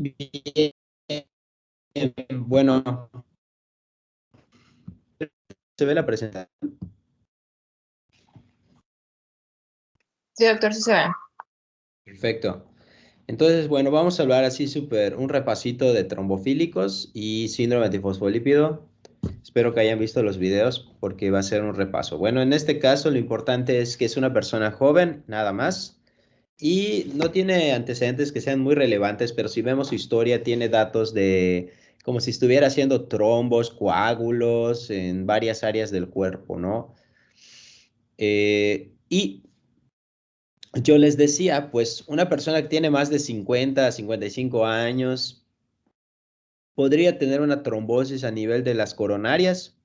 Bien, bueno, se ve la presentación. Sí, doctor, sí se ve. Perfecto. Entonces, bueno, vamos a hablar así un repasito de trombofílicos y síndrome antifosfolípido. Espero que hayan visto los videos porque va a ser un repaso. Bueno, en este caso lo importante es que es una persona joven, nada más, y no tiene antecedentes que sean muy relevantes, pero si vemos su historia, tiene datos de como si estuviera haciendo trombos, coágulos en varias áreas del cuerpo, ¿no? Y yo les decía, pues una persona que tiene más de 50 a 55 años podría tener una trombosis a nivel de las coronarias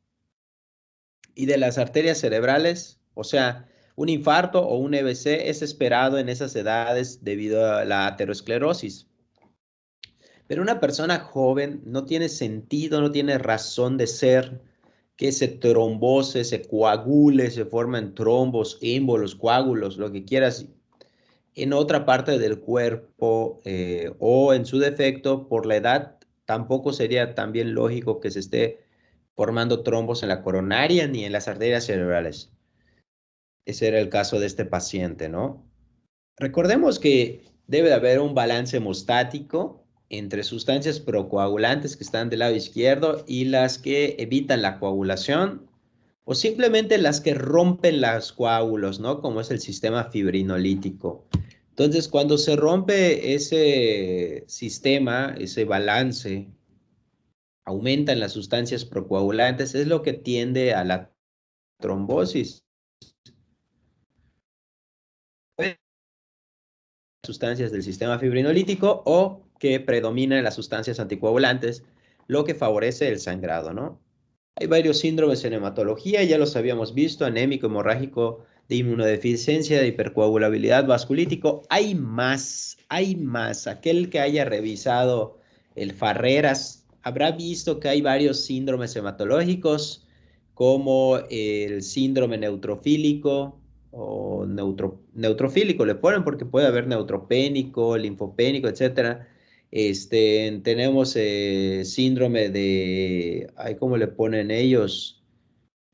y de las arterias cerebrales, o sea, un infarto o un EBC es esperado en esas edades debido a la aterosclerosis. Pero una persona joven no tiene sentido, no tiene razón de ser que se trombose, se coagule, se formen trombos, émbolos, coágulos, lo que quieras, en otra parte del cuerpo o en su defecto, por la edad, tampoco sería también lógico que se esté formando trombos en la coronaria ni en las arterias cerebrales. Ese era el caso de este paciente, ¿no? Recordemos que debe de haber un balance hemostático entre sustancias procoagulantes que están del lado izquierdo y las que evitan la coagulación o simplemente las que rompen los coágulos, ¿no? Como es el sistema fibrinolítico. Entonces, cuando se rompe ese sistema, ese balance, aumentan las sustancias procoagulantes, es lo que tiende a la trombosis. Sustancias del sistema fibrinolítico o que predominan las sustancias anticoagulantes, lo que favorece el sangrado, ¿no? Hay varios síndromes en hematología, ya los habíamos visto, anémico, hemorrágico, de inmunodeficiencia, de hipercoagulabilidad, vasculítico. Hay más. Aquel que haya revisado el Farreras habrá visto que hay varios síndromes hematológicos, como el síndrome neutrofílico o neutrofílico le ponen porque puede haber neutropénico, linfopénico, etcétera. Tenemos síndrome de, ay, ¿cómo le ponen ellos?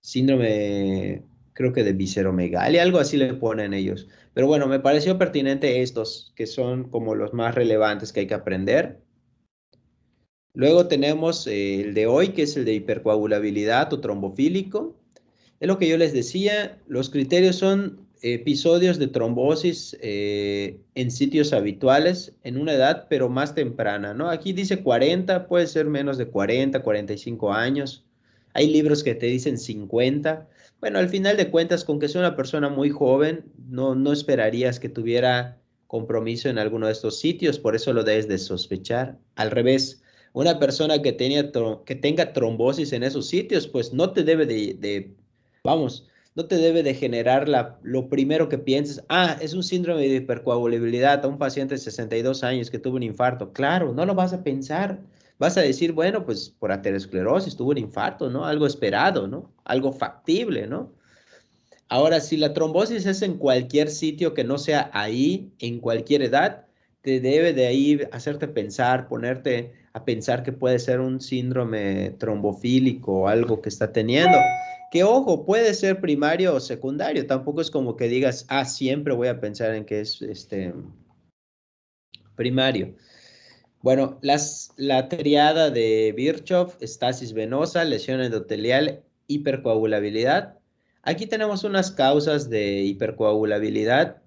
Síndrome, creo que de visceromegalia, algo así le ponen ellos. Pero bueno, me pareció pertinente estos, que son como los más relevantes que hay que aprender. Luego tenemos el de hoy, que es el de hipercoagulabilidad o trombofílico. Es lo que yo les decía, los criterios son episodios de trombosis en sitios habituales en una edad, pero más temprana, ¿no? Aquí dice 40, puede ser menos de 40, 45 años. Hay libros que te dicen 50. Bueno, al final de cuentas, con que sea una persona muy joven, no esperarías que tuviera compromiso en alguno de estos sitios, por eso lo debes de sospechar. Al revés, una persona que tenga trombosis en esos sitios, pues no te debe vamos, no te debe de generar lo primero que pienses, es un síndrome de hipercoagulabilidad a un paciente de 62 años que tuvo un infarto. Claro, no lo vas a pensar. Vas a decir, bueno, pues por aterosclerosis tuvo un infarto, ¿no? Algo esperado, ¿no? Algo factible, ¿no? Ahora, si la trombosis es en cualquier sitio que no sea ahí, en cualquier edad, te debe de ahí hacerte pensar, ponerte a pensar que puede ser un síndrome trombofílico o algo que está teniendo. Que ojo, puede ser primario o secundario. Tampoco es como que digas, siempre voy a pensar en que es primario. Bueno, la triada de Virchow, estasis venosa, lesión endotelial, hipercoagulabilidad. Aquí tenemos unas causas de hipercoagulabilidad.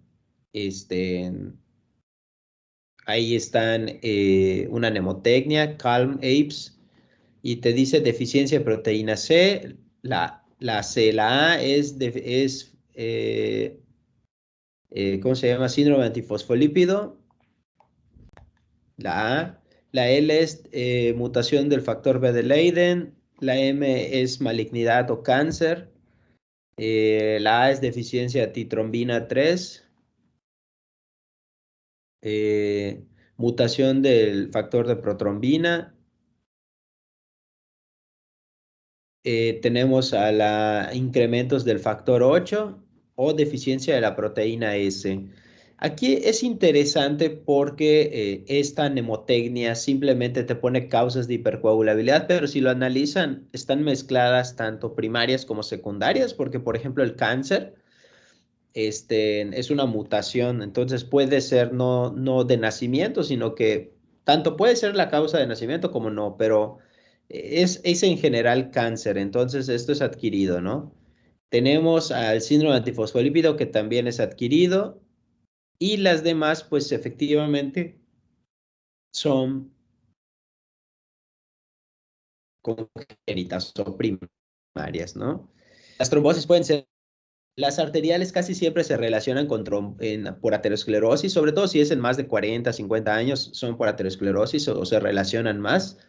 Este, Ahí están una mnemotecnia, Calm Apes, y te dice deficiencia de proteína C. La C, la A ¿cómo se llama? Síndrome antifosfolípido. La A. La L es mutación del factor B de Leiden. La M es malignidad o cáncer. La A es deficiencia de titrombina 3. eh, Mutación del factor de protrombina. Tenemos a la incrementos del factor 8 o deficiencia de la proteína S. Aquí es interesante porque esta mnemotecnia simplemente te pone causas de hipercoagulabilidad, pero si lo analizan, están mezcladas tanto primarias como secundarias, porque por ejemplo el cáncer es una mutación, entonces puede ser no de nacimiento, sino que tanto puede ser la causa de nacimiento como no, pero es en general cáncer, entonces esto es adquirido, ¿no? Tenemos al síndrome antifosfolípido que también es adquirido y las demás pues efectivamente son congénitas o primarias, ¿no? Las trombosis pueden ser. Las arteriales casi siempre se relacionan con por aterosclerosis, sobre todo si es en más de 40, 50 años, son por aterosclerosis o se relacionan más.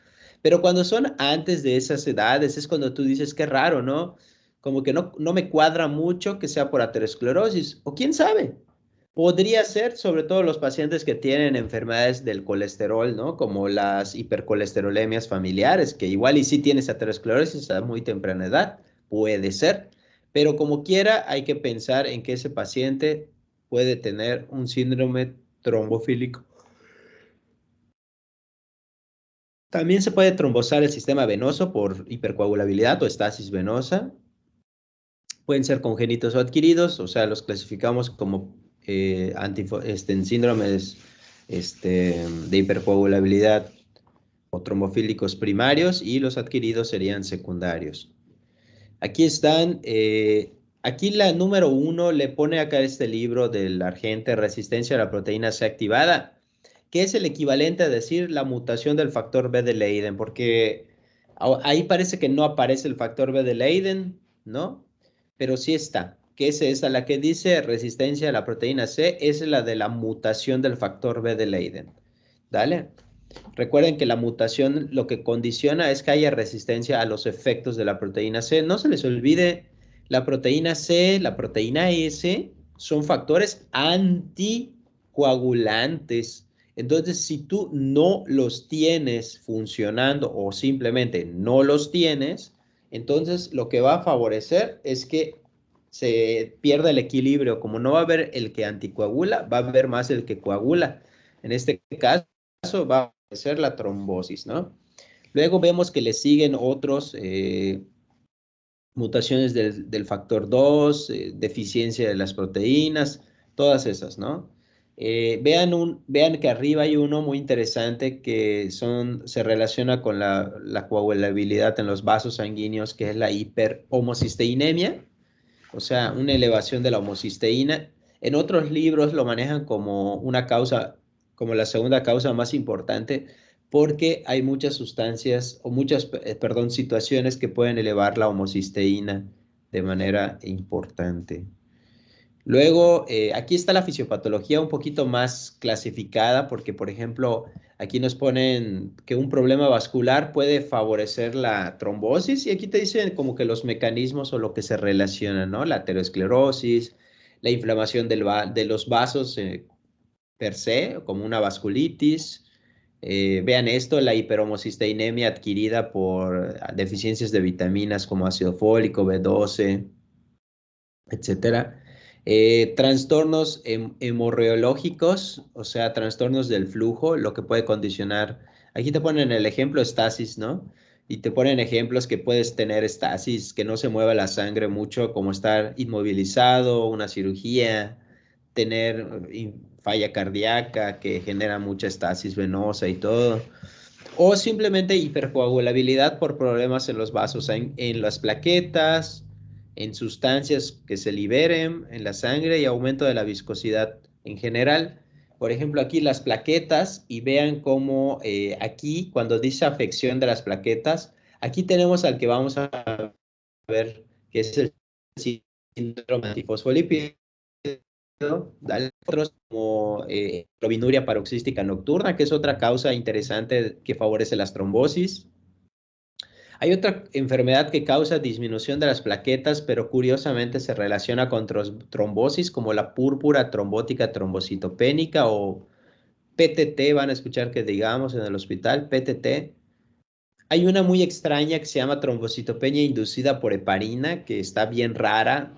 Pero cuando son antes de esas edades es cuando tú dices, qué raro, ¿no? Como que no me cuadra mucho que sea por aterosclerosis. O quién sabe, podría ser sobre todo los pacientes que tienen enfermedades del colesterol, ¿no? Como las hipercolesterolemias familiares, que igual y sí tienes aterosclerosis a muy temprana edad, puede ser. Pero como quiera, hay que pensar en que ese paciente puede tener un síndrome trombofílico. También se puede trombosar el sistema venoso por hipercoagulabilidad o estasis venosa. Pueden ser congénitos o adquiridos, o sea, los clasificamos como en síndromes de hipercoagulabilidad o trombofílicos primarios y los adquiridos serían secundarios. Aquí están, aquí la número 1 le pone acá este libro del Argente, Resistencia a la proteína C activada, que es el equivalente a decir la mutación del factor B de Leiden, porque ahí parece que no aparece el factor B de Leiden, ¿no? Pero sí está, que es esa, la que dice resistencia a la proteína C, es la de la mutación del factor B de Leiden. ¿Dale? Recuerden que la mutación lo que condiciona es que haya resistencia a los efectos de la proteína C. No se les olvide, la proteína C, la proteína S son factores anticoagulantes. Entonces, si tú no los tienes funcionando o simplemente no los tienes, entonces lo que va a favorecer es que se pierda el equilibrio. Como no va a haber el que anticoagula, va a haber más el que coagula. En este caso, va a ser la trombosis, ¿no? Luego vemos que le siguen otros mutaciones del factor 2, deficiencia de las proteínas, todas esas, ¿no? Vean que arriba hay uno muy interesante que se relaciona con la coagulabilidad en los vasos sanguíneos, que es la hiperhomocisteinemia, o sea, una elevación de la homocisteína. En otros libros lo manejan como una causa, como la segunda causa más importante, porque hay muchas sustancias o muchas, perdón, situaciones que pueden elevar la homocisteína de manera importante. Luego, aquí está la fisiopatología un poquito más clasificada, porque, por ejemplo, aquí nos ponen que un problema vascular puede favorecer la trombosis, y aquí te dicen como que los mecanismos o lo que se relaciona, ¿no? La aterosclerosis, la inflamación de los vasos per se, como una vasculitis. Vean esto, la hiperhomocisteinemia adquirida por deficiencias de vitaminas como ácido fólico, B12, etcétera. Trastornos hemorreológicos, o sea, trastornos del flujo, lo que puede condicionar. Aquí te ponen el ejemplo estasis, ¿no? Y te ponen ejemplos que puedes tener estasis, que no se mueva la sangre mucho, como estar inmovilizado, una cirugía, tener falla cardíaca que genera mucha estasis venosa y todo. O simplemente hipercoagulabilidad por problemas en los vasos, en las plaquetas, en sustancias que se liberen en la sangre y aumento de la viscosidad en general. Por ejemplo, aquí las plaquetas y vean cómo aquí cuando dice afección de las plaquetas, aquí tenemos al que vamos a ver, que es el síndrome antifosfolípido. Dale otros como globinuria paroxística nocturna, que es otra causa interesante que favorece las trombosis. Hay otra enfermedad que causa disminución de las plaquetas, pero curiosamente se relaciona con trombosis, como la púrpura trombótica trombocitopénica o PTT, van a escuchar que digamos en el hospital, PTT. Hay una muy extraña que se llama trombocitopenia inducida por heparina, que está bien rara,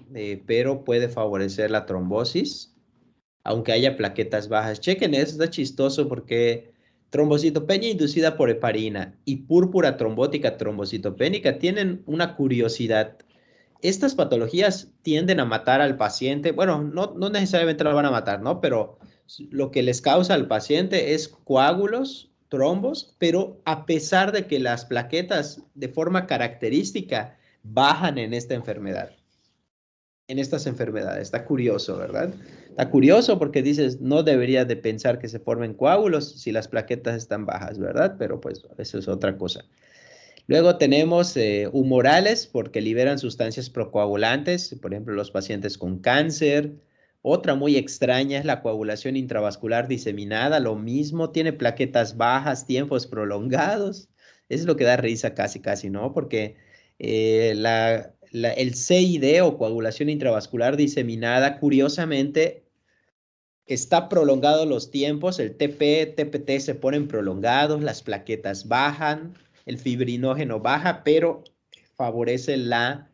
pero puede favorecer la trombosis. aunque haya plaquetas bajas. Chequen eso, está chistoso porque trombocitopenia inducida por heparina y púrpura trombótica trombocitopénica tienen una curiosidad. Estas patologías tienden a matar al paciente. Bueno, no necesariamente lo van a matar, ¿no? Pero lo que les causa al paciente es coágulos, trombos, pero a pesar de que las plaquetas de forma característica bajan en esta enfermedad, en estas enfermedades. Está curioso, ¿verdad? Está curioso porque dices, no debería de pensar que se formen coágulos si las plaquetas están bajas, ¿verdad? Pero pues eso es otra cosa. Luego tenemos humorales porque liberan sustancias procoagulantes, por ejemplo, los pacientes con cáncer. Otra muy extraña es la coagulación intravascular diseminada, lo mismo, tiene plaquetas bajas, tiempos prolongados. Es lo que da risa casi, casi, ¿no? Porque el CID o coagulación intravascular diseminada, curiosamente, está prolongado los tiempos, el TP, TPT se ponen prolongados, las plaquetas bajan, el fibrinógeno baja, pero favorece la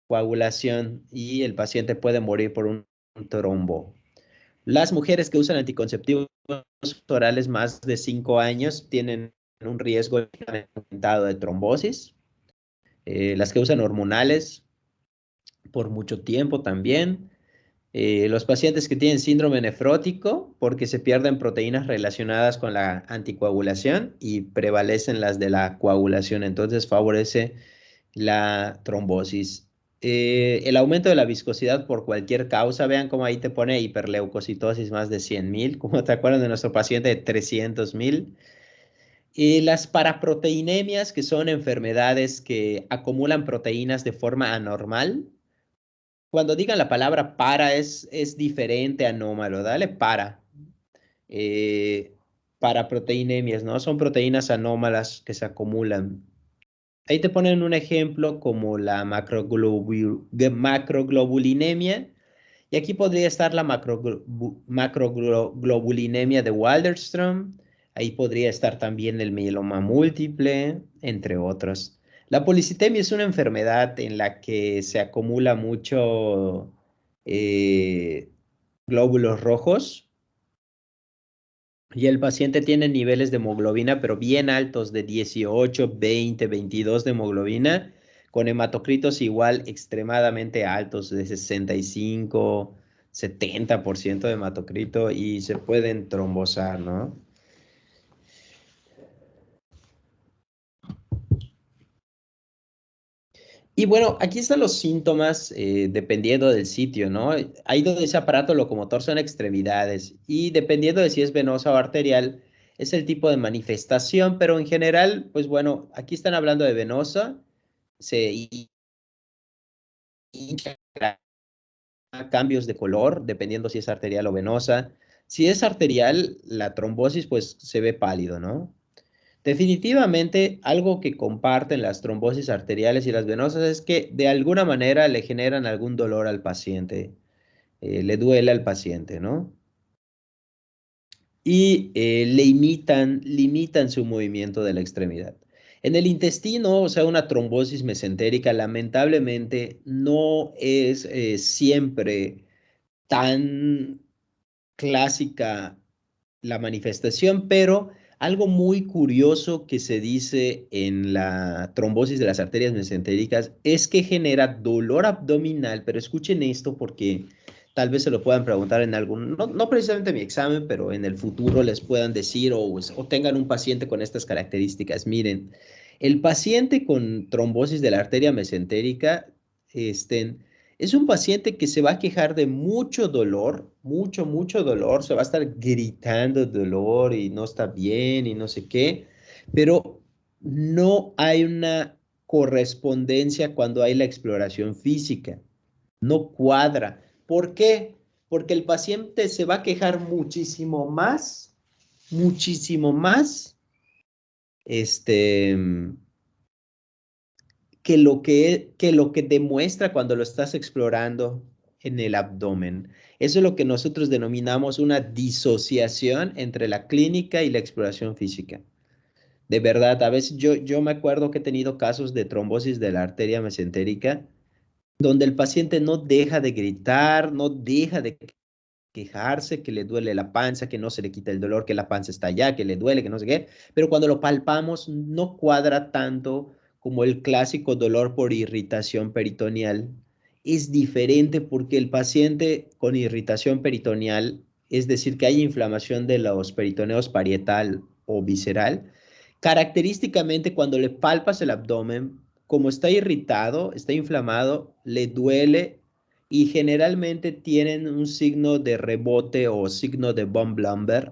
coagulación y el paciente puede morir por un trombo. Las mujeres que usan anticonceptivos orales más de 5 años tienen un riesgo aumentado de trombosis. Las que usan hormonales por mucho tiempo también. Los pacientes que tienen síndrome nefrótico, porque se pierden proteínas relacionadas con la anticoagulación y prevalecen las de la coagulación, entonces favorece la trombosis. El aumento de la viscosidad por cualquier causa, vean cómo ahí te pone hiperleucocitosis más de 100,000, como te acuerdas de nuestro paciente de 300,000. Y las paraproteinemias, que son enfermedades que acumulan proteínas de forma anormal, cuando digan la palabra para es diferente a anómalo, dale para. Eh, para proteinemias, ¿no? Son proteínas anómalas que se acumulan. Ahí te ponen un ejemplo como la macroglobulinemia. Y aquí podría estar la macroglobulinemia de Waldenström. Ahí podría estar también el mieloma múltiple, entre otros. La policitemia es una enfermedad en la que se acumula mucho eh, glóbulos rojos y el paciente tiene niveles de hemoglobina, pero bien altos, de 18, 20, 22 de hemoglobina, con hematocritos igual extremadamente altos, de 65, 70% de hematocrito, y se pueden trombosar, ¿no? Y bueno, aquí están los síntomas dependiendo del sitio, ¿no? Ahí donde ese aparato locomotor son extremidades y dependiendo de si es venosa o arterial, es el tipo de manifestación, pero en general, pues bueno, aquí están hablando de venosa, se hincha, cambios de color, dependiendo si es arterial o venosa. Si es arterial, la trombosis pues se ve pálido, ¿no? Definitivamente, algo que comparten las trombosis arteriales y las venosas es que de alguna manera le generan algún dolor al paciente, le duele al paciente, ¿no? Y limitan su movimiento de la extremidad. En el intestino, o sea, una trombosis mesentérica, lamentablemente no es siempre tan clásica la manifestación, pero algo muy curioso que se dice en la trombosis de las arterias mesentéricas es que genera dolor abdominal, pero escuchen esto porque tal vez se lo puedan preguntar en algún, no precisamente en mi examen, pero en el futuro les puedan decir o tengan un paciente con estas características. Miren, el paciente con trombosis de la arteria mesentérica, es un paciente que se va a quejar de mucho dolor, mucho dolor, se va a estar gritando dolor y no está bien y no sé qué, pero no hay una correspondencia cuando hay la exploración física, no cuadra. ¿Por qué? Porque el paciente se va a quejar muchísimo más, este, que lo que demuestra cuando lo estás explorando en el abdomen. Eso es lo que nosotros denominamos una disociación entre la clínica y la exploración física. De verdad, a veces yo me acuerdo que he tenido casos de trombosis de la arteria mesentérica donde el paciente no deja de gritar, no deja de quejarse que le duele la panza, que no se le quita el dolor, que la panza está allá, que le duele, que no sé qué, pero cuando lo palpamos no cuadra tanto como el clásico dolor por irritación peritoneal. Es diferente porque el paciente con irritación peritoneal, es decir, que hay inflamación de los peritoneos parietal o visceral, característicamente cuando le palpas el abdomen, como está irritado, está inflamado, le duele y generalmente tienen un signo de rebote o signo de von Blumber,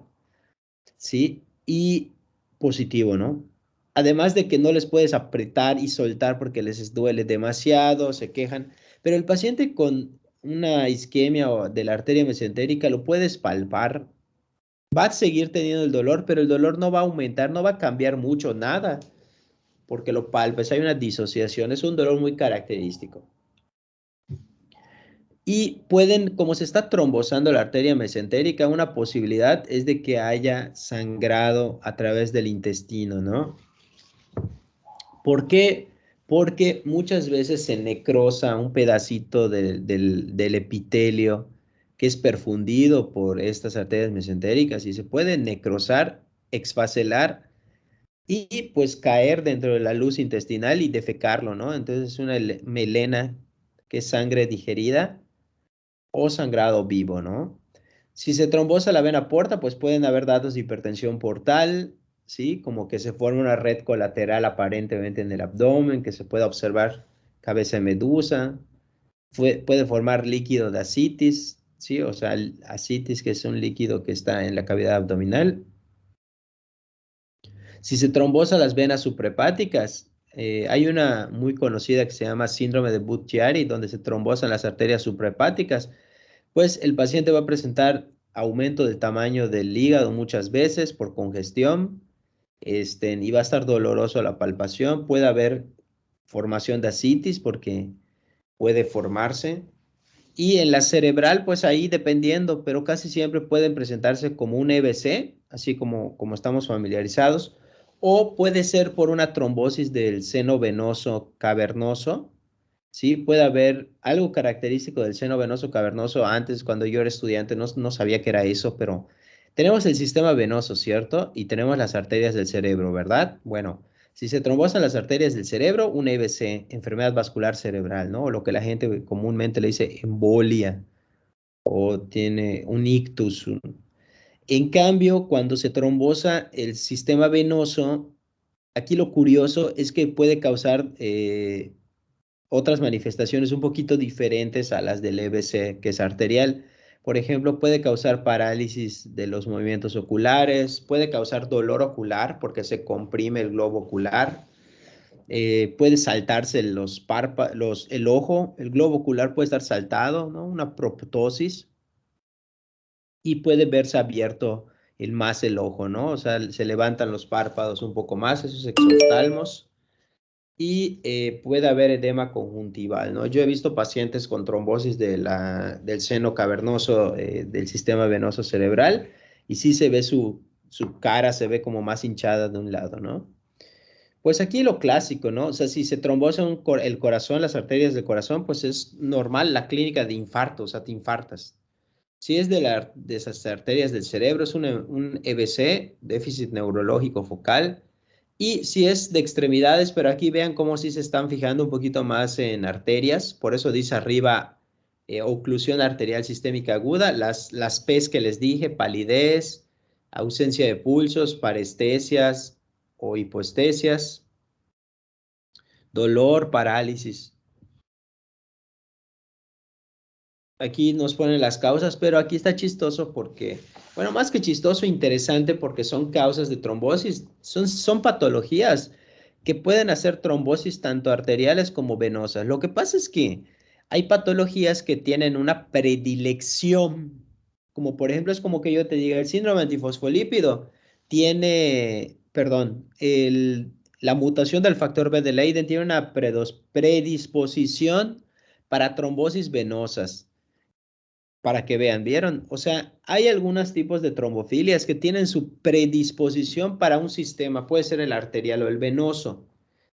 ¿sí? Y positivo, ¿no? Además de que no les puedes apretar y soltar porque les duele demasiado, se quejan, pero el paciente con una isquemia de la arteria mesentérica lo puedes palpar, va a seguir teniendo el dolor, pero el dolor no va a aumentar, no va a cambiar mucho, nada, porque lo palpes, hay una disociación, es un dolor muy característico. Y pueden, como se está trombosando la arteria mesentérica, una posibilidad es de que haya sangrado a través del intestino, ¿no? ¿Por qué? Porque muchas veces se necrosa un pedacito del epitelio que es perfundido por estas arterias mesentéricas y se puede necrosar, exfacelar y pues caer dentro de la luz intestinal y defecarlo, ¿no? Entonces es una melena que es sangre digerida o sangrado vivo, ¿no? Si se trombosa la vena porta, pues pueden haber datos de hipertensión portal, ¿sí? Como que se forma una red colateral aparentemente en el abdomen, que se pueda observar cabeza de medusa, puede formar líquido de ascitis, ¿sí? O sea, ascitis, que es un líquido que está en la cavidad abdominal. Si se trombosa las venas suprahepáticas, hay una muy conocida que se llama síndrome de Budd-Chiari, donde se trombosan las arterias suprahepáticas, pues el paciente va a presentar aumento del tamaño del hígado muchas veces por congestión, y va a estar doloroso la palpación, puede haber formación de ascitis porque puede formarse. Y en la cerebral, pues ahí dependiendo, pero casi siempre pueden presentarse como un EBC, así como estamos familiarizados, o puede ser por una trombosis del seno venoso cavernoso, ¿sí? Puede haber algo característico del seno venoso cavernoso. Antes, cuando yo era estudiante, no sabía que era eso, pero tenemos el sistema venoso, ¿cierto? Y tenemos las arterias del cerebro, ¿verdad? Bueno, si se trombosan las arterias del cerebro, un EBC, enfermedad vascular cerebral, ¿no? O lo que la gente comúnmente le dice embolia o tiene un ictus. En cambio, cuando se trombosa el sistema venoso, aquí lo curioso es que puede causar otras manifestaciones un poquito diferentes a las del EBC, que es arterial. Por ejemplo, puede causar parálisis de los movimientos oculares, puede causar dolor ocular porque se comprime el globo ocular, puede saltarse el ojo, el globo ocular puede estar saltado, ¿no? Una proptosis, y puede verse abierto más el ojo, ¿no? O sea, se levantan los párpados un poco más, esos exoftalmos, y puede haber edema conjuntival, ¿no? Yo he visto pacientes con trombosis del seno cavernoso del sistema venoso cerebral y sí se ve su cara, se ve como más hinchada de un lado, ¿no? Pues aquí lo clásico, ¿no? O sea, si se trombosa el corazón, las arterias del corazón, pues es normal la clínica de infarto, o sea, te infartas. Si es de esas arterias del cerebro, es un EBC, déficit neurológico focal. Y si es de extremidades, pero aquí vean cómo sí se están fijando un poquito más en arterias. Por eso dice arriba oclusión arterial sistémica aguda. Las P's que les dije, palidez, ausencia de pulsos, parestesias o hipoestesias, dolor, parálisis. Aquí nos ponen las causas, pero aquí está chistoso porque, bueno, más que chistoso, interesante porque son causas de trombosis, son patologías que pueden hacer trombosis tanto arteriales como venosas. Lo que pasa es que hay patologías que tienen una predilección, como por ejemplo es como que yo te diga, el síndrome antifosfolípido tiene, perdón, la mutación del factor B de Leiden tiene una predisposición para trombosis venosas. Para que vean, ¿vieron? O sea, hay algunos tipos de trombofilias que tienen su predisposición para un sistema, puede ser el arterial o el venoso.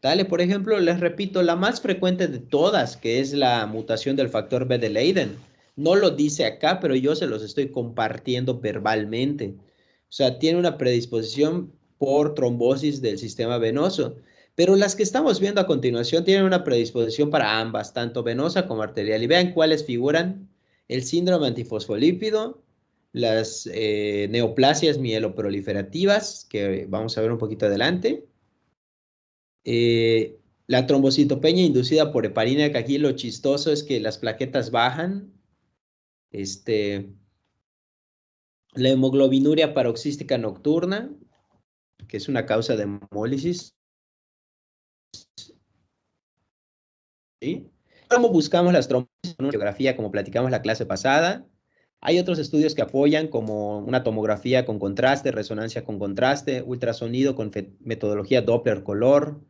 Dale, por ejemplo, les repito, la más frecuente de todas, que es la mutación del factor B de Leiden, No lo dice acá, pero yo se los estoy compartiendo verbalmente. O sea, tiene una predisposición por trombosis del sistema venoso. Pero las que estamos viendo a continuación tienen una predisposición para ambas, tanto venosa como arterial. Y vean cuáles figuran: el síndrome antifosfolípido, las neoplasias mieloproliferativas, que vamos a ver un poquito adelante, la trombocitopenia inducida por heparina, que aquí lo chistoso es que las plaquetas bajan, la hemoglobinuria paroxística nocturna, que es una causa de hemólisis, ¿sí? ¿Cómo buscamos las trombosis? Una radiografía, como platicamos la clase pasada. Hay otros estudios que apoyan, como una tomografía con contraste, resonancia con contraste, ultrasonido con metodología Doppler color,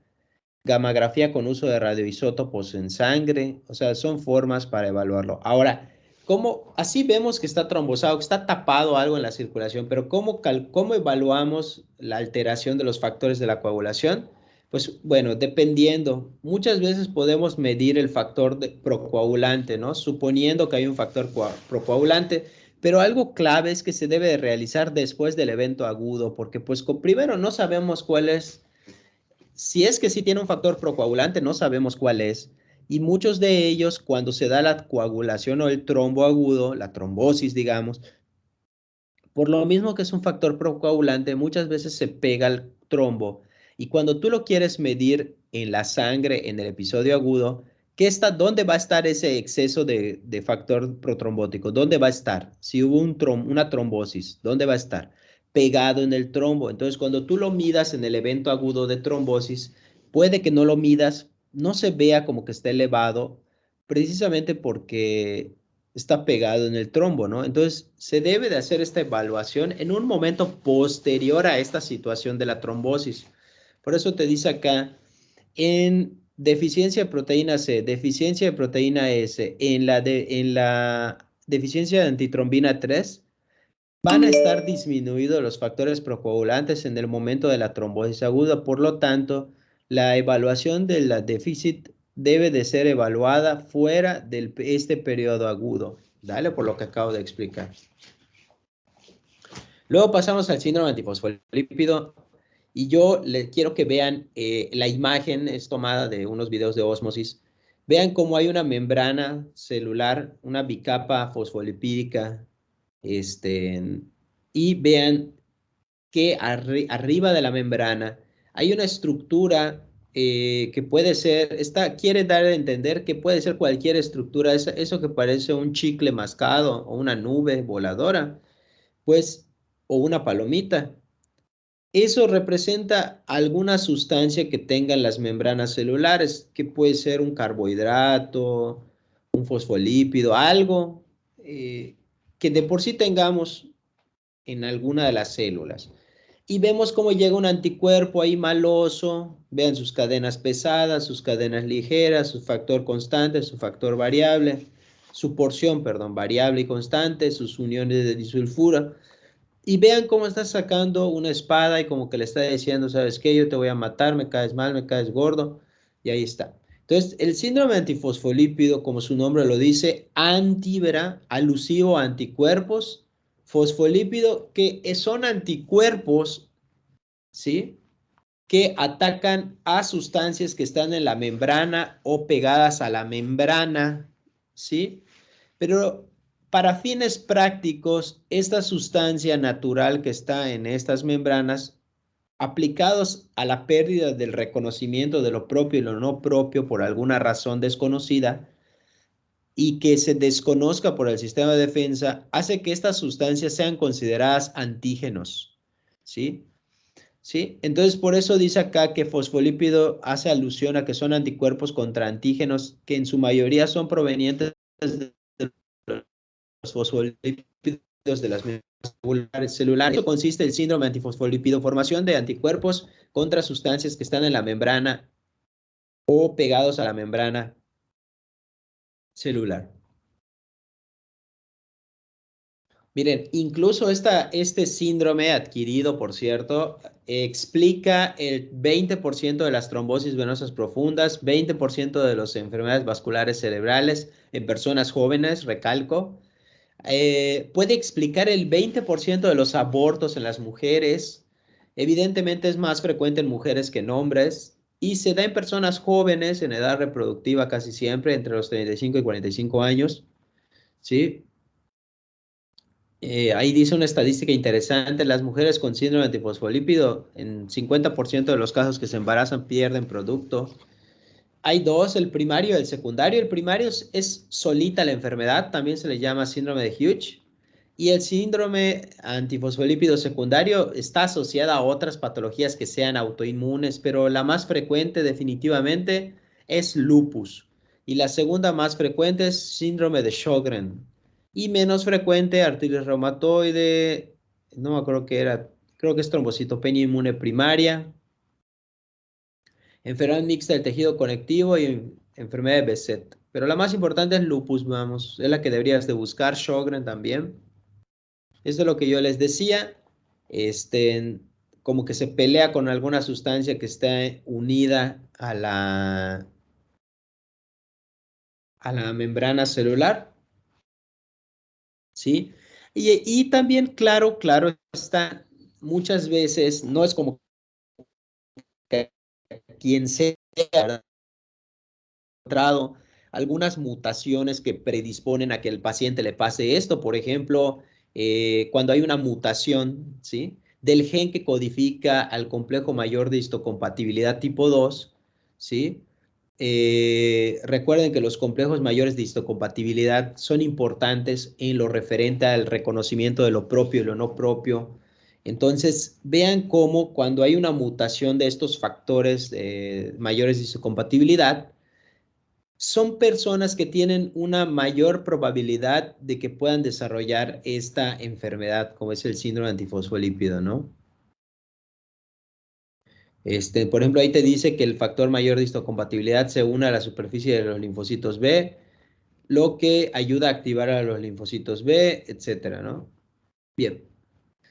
gammagrafía con uso de radioisótopos en sangre. O sea, son formas para evaluarlo. Ahora, ¿cómo? Así vemos que está trombosado, que está tapado algo en la circulación, pero ¿cómo evaluamos la alteración de los factores de la coagulación? Pues bueno, dependiendo. Muchas veces podemos medir el factor procoagulante, ¿no? Suponiendo que hay un factor procoagulante, pero algo clave es que se debe de realizar después del evento agudo, porque pues primero no sabemos cuál es. Si es que sí tiene un factor procoagulante, no sabemos cuál es. Y muchos de ellos, cuando se da la coagulación o el trombo agudo, la trombosis, digamos, por lo mismo que es un factor procoagulante, muchas veces se pega al trombo. Y cuando tú lo quieres medir en la sangre, en el episodio agudo, ¿dónde va a estar ese exceso de factor protrombótico? ¿Dónde va a estar? Si hubo una trombosis, ¿dónde va a estar? Pegado en el trombo. Entonces, cuando tú lo midas en el evento agudo de trombosis, puede que no lo midas, no se vea como que esté elevado, precisamente porque está pegado en el trombo, ¿no? Entonces, se debe de hacer esta evaluación en un momento posterior a esta situación de la trombosis. Por eso te dice acá, en deficiencia de proteína C, deficiencia de proteína S, en la deficiencia de antitrombina 3, van a estar disminuidos los factores procoagulantes en el momento de la trombosis aguda. Por lo tanto, la evaluación del déficit debe de ser evaluada fuera de este periodo agudo. Dale, por lo que acabo de explicar. Luego pasamos al síndrome antifosfolípido. Y yo les quiero que vean, la imagen es tomada de unos videos de ósmosis. Vean cómo hay una membrana celular, una bicapa fosfolipídica, y vean que arriba de la membrana hay una estructura, que puede ser, quiere dar a entender que puede ser cualquier estructura, eso que parece un chicle mascado o una nube voladora, pues, o una palomita. Eso representa alguna sustancia que tengan las membranas celulares, que puede ser un carbohidrato, un fosfolípido, algo, que de por sí tengamos en alguna de las células. Y vemos cómo llega un anticuerpo ahí maloso. Vean sus cadenas pesadas, sus cadenas ligeras, su factor constante, su factor variable, su porción, perdón, variable y constante, sus uniones de disulfuro. Y vean cómo está sacando una espada y como que le está diciendo, ¿sabes qué? Yo te voy a matar, me caes mal, me caes gordo. Y ahí está. Entonces, el síndrome antifosfolípido, como su nombre lo dice, antivera, alusivo a anticuerpos, fosfolípido, que son anticuerpos, ¿sí? Que atacan a sustancias que están en la membrana o pegadas a la membrana, ¿sí? Pero para fines prácticos, esta sustancia natural que está en estas membranas, aplicados a la pérdida del reconocimiento de lo propio y lo no propio por alguna razón desconocida, y que se desconozca por el sistema de defensa, hace que estas sustancias sean consideradas antígenos, ¿sí? ¿Sí? Entonces, por eso dice acá que fosfolípido hace alusión a que son anticuerpos contra antígenos, que en su mayoría son provenientes de los fosfolípidos de las membranas celulares. Eso consiste el síndrome antifosfolípido, formación de anticuerpos contra sustancias que están en la membrana o pegados a la membrana celular. Miren, incluso este síndrome adquirido, por cierto, explica el 20% de las trombosis venosas profundas, 20% de las enfermedades vasculares cerebrales en personas jóvenes, recalco. Puede explicar el 20% de los abortos en las mujeres. Evidentemente es más frecuente en mujeres que en hombres y se da en personas jóvenes en edad reproductiva casi siempre, entre los 35 y 45 años, ¿sí? Ahí dice una estadística interesante, las mujeres con síndrome antifosfolípido en 50% de los casos que se embarazan pierden producto. Hay dos, el primario y el secundario. El primario es solita la enfermedad, también se le llama síndrome de Hughes. Y el síndrome antifosfolípido secundario está asociada a otras patologías que sean autoinmunes, pero la más frecuente definitivamente es lupus. Y la segunda más frecuente es síndrome de Sjögren. Y menos frecuente, artritis reumatoide, no me acuerdo qué era, creo que es trombocitopenia inmune primaria, enfermedad mixta del tejido conectivo y enfermedad de Behçet. Pero la más importante es lupus, vamos, es la que deberías de buscar, Sjögren también. Esto es lo que yo les decía, como que se pelea con alguna sustancia que está unida a la membrana celular, ¿sí? Y también, claro, claro, está, muchas veces, no es como que quien sea, ¿verdad? Encontrado algunas mutaciones que predisponen a que el paciente le pase esto. Por ejemplo, cuando hay una mutación, ¿sí? Del gen que codifica al complejo mayor de histocompatibilidad tipo 2, ¿sí? Recuerden que los complejos mayores de histocompatibilidad son importantes en lo referente al reconocimiento de lo propio y lo no propio. Entonces, vean cómo cuando hay una mutación de estos factores mayores de histocompatibilidad, son personas que tienen una mayor probabilidad de que puedan desarrollar esta enfermedad, como es el síndrome antifosfolípido, ¿no? Por ejemplo, ahí te dice que el factor mayor de histocompatibilidad se une a la superficie de los linfocitos B, lo que ayuda a activar a los linfocitos B, etcétera, ¿no? Bien.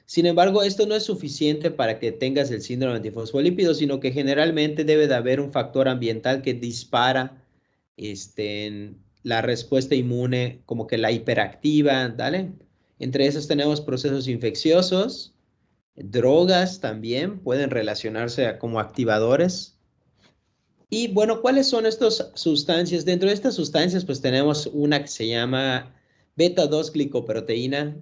Sin embargo, esto no es suficiente para que tengas el síndrome antifosfolípido, sino que generalmente debe de haber un factor ambiental que dispara la respuesta inmune, como que la hiperactiva, ¿vale? Entre esos tenemos procesos infecciosos, drogas también pueden relacionarse como activadores. Y bueno, ¿cuáles son estas sustancias? Dentro de estas sustancias, pues tenemos una que se llama beta-2 glicoproteína,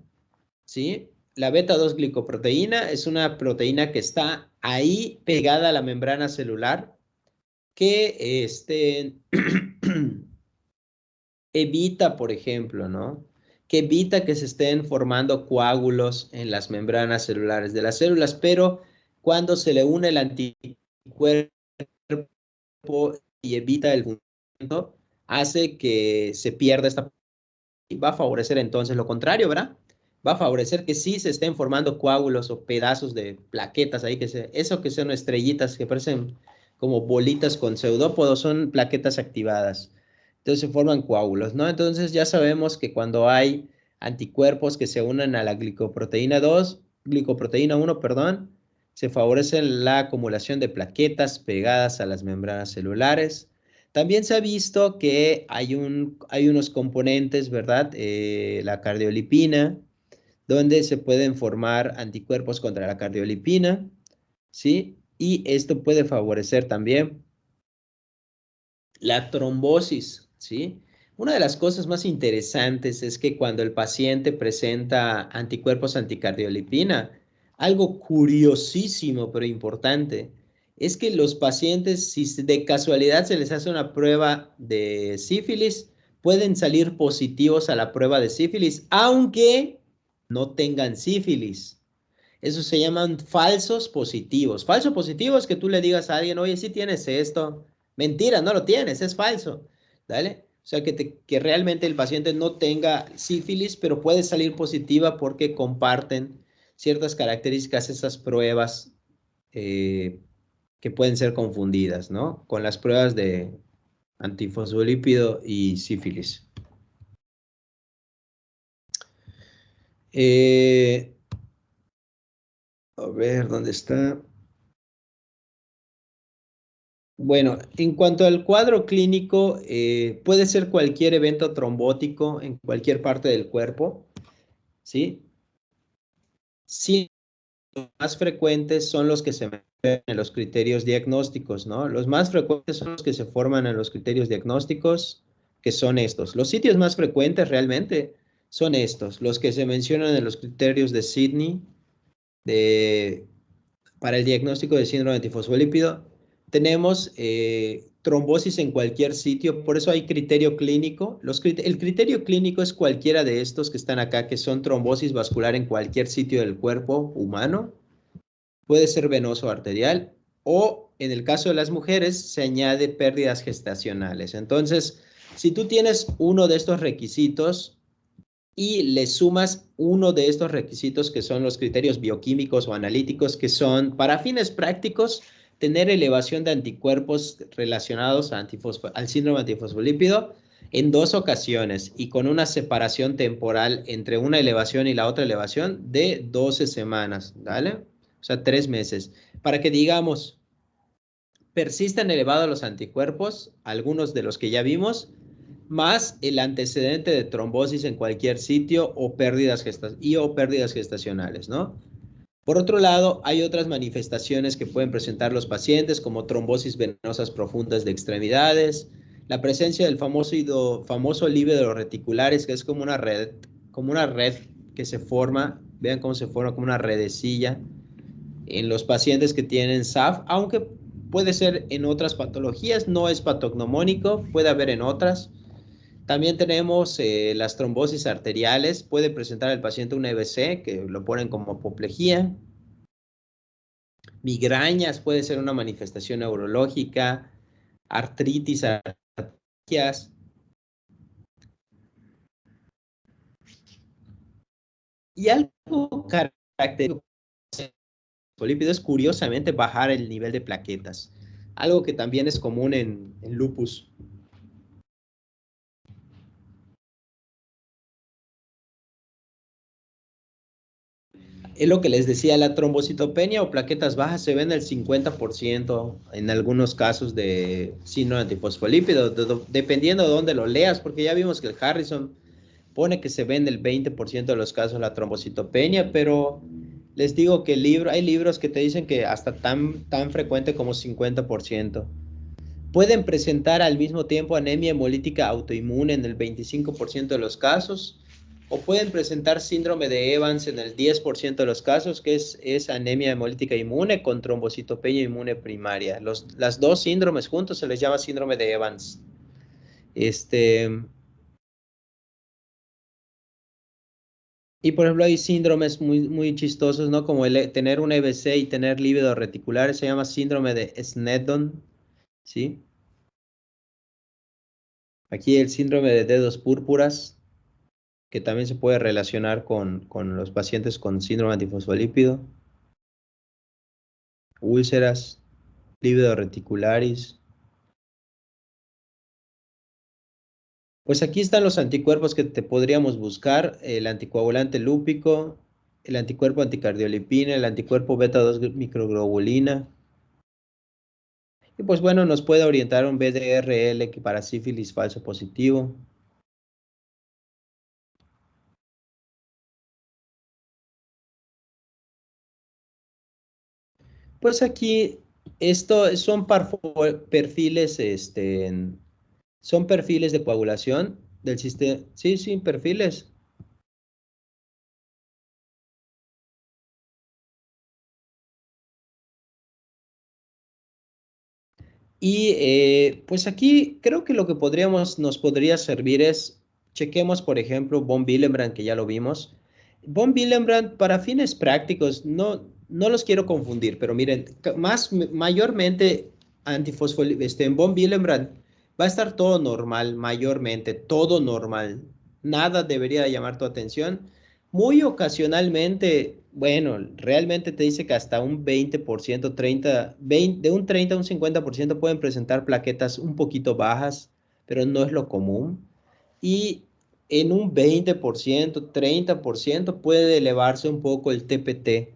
¿sí? La beta-2 glicoproteína es una proteína que está ahí pegada a la membrana celular que evita, por ejemplo, ¿no? Que evita que se estén formando coágulos en las membranas celulares de las células, pero cuando se le une el anticuerpo y evita el funcionamiento, hace que se pierda esta y va a favorecer entonces lo contrario, ¿verdad? Va a favorecer que sí se estén formando coágulos o pedazos de plaquetas ahí, eso que son estrellitas que parecen como bolitas con pseudópodos, son plaquetas activadas. Entonces se forman coágulos, ¿no? Entonces ya sabemos que cuando hay anticuerpos que se unen a la glicoproteína 1, perdón, se favorece la acumulación de plaquetas pegadas a las membranas celulares. También se ha visto que hay unos componentes, ¿verdad? La cardiolipina, donde se pueden formar anticuerpos contra la cardiolipina, ¿sí? Y esto puede favorecer también la trombosis, ¿sí? Una de las cosas más interesantes es que cuando el paciente presenta anticuerpos anticardiolipina, algo curiosísimo pero importante, es que los pacientes, si de casualidad se les hace una prueba de sífilis, pueden salir positivos a la prueba de sífilis, aunque no tengan sífilis. Eso se llaman falsos positivos. Falso positivo es que tú le digas a alguien, oye, sí tienes esto. Mentira, no lo tienes, es falso. ¿Vale? O sea, que realmente el paciente no tenga sífilis, pero puede salir positiva porque comparten ciertas características, esas pruebas eh, que pueden ser confundidas, ¿no? Con las pruebas de antifosfolípido y sífilis. A ver, ¿dónde está? Bueno, en cuanto al cuadro clínico, puede ser cualquier evento trombótico en cualquier parte del cuerpo, ¿sí? Sí, los más frecuentes son los que se ven en los criterios diagnósticos, ¿no? Los más frecuentes son los que se forman en los criterios diagnósticos, que son estos. Los sitios más frecuentes realmente son estos, los que se mencionan en los criterios de Sydney, de para el diagnóstico de síndrome antifosfolípido. Tenemos trombosis en cualquier sitio, por eso hay criterio clínico. El criterio clínico es cualquiera de estos que están acá, que son trombosis vascular en cualquier sitio del cuerpo humano. Puede ser venoso o arterial, o en el caso de las mujeres se añade pérdidas gestacionales. Entonces, si tú tienes uno de estos requisitos, y le sumas uno de estos requisitos que son los criterios bioquímicos o analíticos, que son, para fines prácticos, tener elevación de anticuerpos relacionados al síndrome antifosfolípido en 2 ocasiones y con una separación temporal entre una elevación y la otra elevación de 12 semanas, ¿vale? O sea, 3 meses. Para que digamos, persistan elevados los anticuerpos, algunos de los que ya vimos, más el antecedente de trombosis en cualquier sitio o pérdidas gestacionales, ¿no? Por otro lado, hay otras manifestaciones que pueden presentar los pacientes, como trombosis venosas profundas de extremidades, la presencia del famoso lívido reticulares, que es como una red que se forma, vean cómo se forma como una redecilla en los pacientes que tienen SAF, aunque puede ser en otras patologías, no es patognomónico, puede haber en otras. También tenemos las trombosis arteriales, puede presentar el paciente un EBC, que lo ponen como apoplejía. Migrañas puede ser una manifestación neurológica, artritis, artritis. Y algo característico del polípido es curiosamente bajar el nivel de plaquetas, algo que también es común en lupus. Es lo que les decía, la trombocitopenia o plaquetas bajas se ven el 50% en algunos casos de síndrome antifosfolípido, dependiendo de dónde lo leas, porque ya vimos que el Harrison pone que se ve en el 20% de los casos la trombocitopenia, pero les digo que hay libros que te dicen que hasta tan frecuente como 50%. Pueden presentar al mismo tiempo anemia hemolítica autoinmune en el 25% de los casos, o pueden presentar síndrome de Evans en el 10% de los casos, que es anemia hemolítica inmune con trombocitopenia inmune primaria. Las dos síndromes juntos se les llama síndrome de Evans. Y por ejemplo hay síndromes muy chistosos, ¿no? Como tener un EBC y tener lívido reticular, se llama síndrome de Sneddon, ¿sí? Aquí el síndrome de dedos púrpuras, que también se puede relacionar con los pacientes con síndrome antifosfolípido, úlceras, lívido reticularis. Pues aquí están los anticuerpos que te podríamos buscar, el anticoagulante lúpico, el anticuerpo anticardiolipina, el anticuerpo beta-2 microglobulina. Y pues bueno, nos puede orientar un BDRL que para sífilis falso positivo. Pues aquí, esto son perfiles, son perfiles de coagulación del sistema. Sí, sí, perfiles. Y pues aquí creo que lo que nos podría servir es, chequemos por ejemplo von Willebrand, que ya lo vimos. Von Willebrand para fines prácticos, no los quiero confundir, pero miren, mayormente en von Willebrand va a estar todo normal, mayormente, todo normal. Nada debería llamar tu atención. Muy ocasionalmente, bueno, realmente te dice que hasta un 20%, 30, 20, de un 30 a un 50% pueden presentar plaquetas un poquito bajas, pero no es lo común. Y en un 20%, 30% puede elevarse un poco el TPT,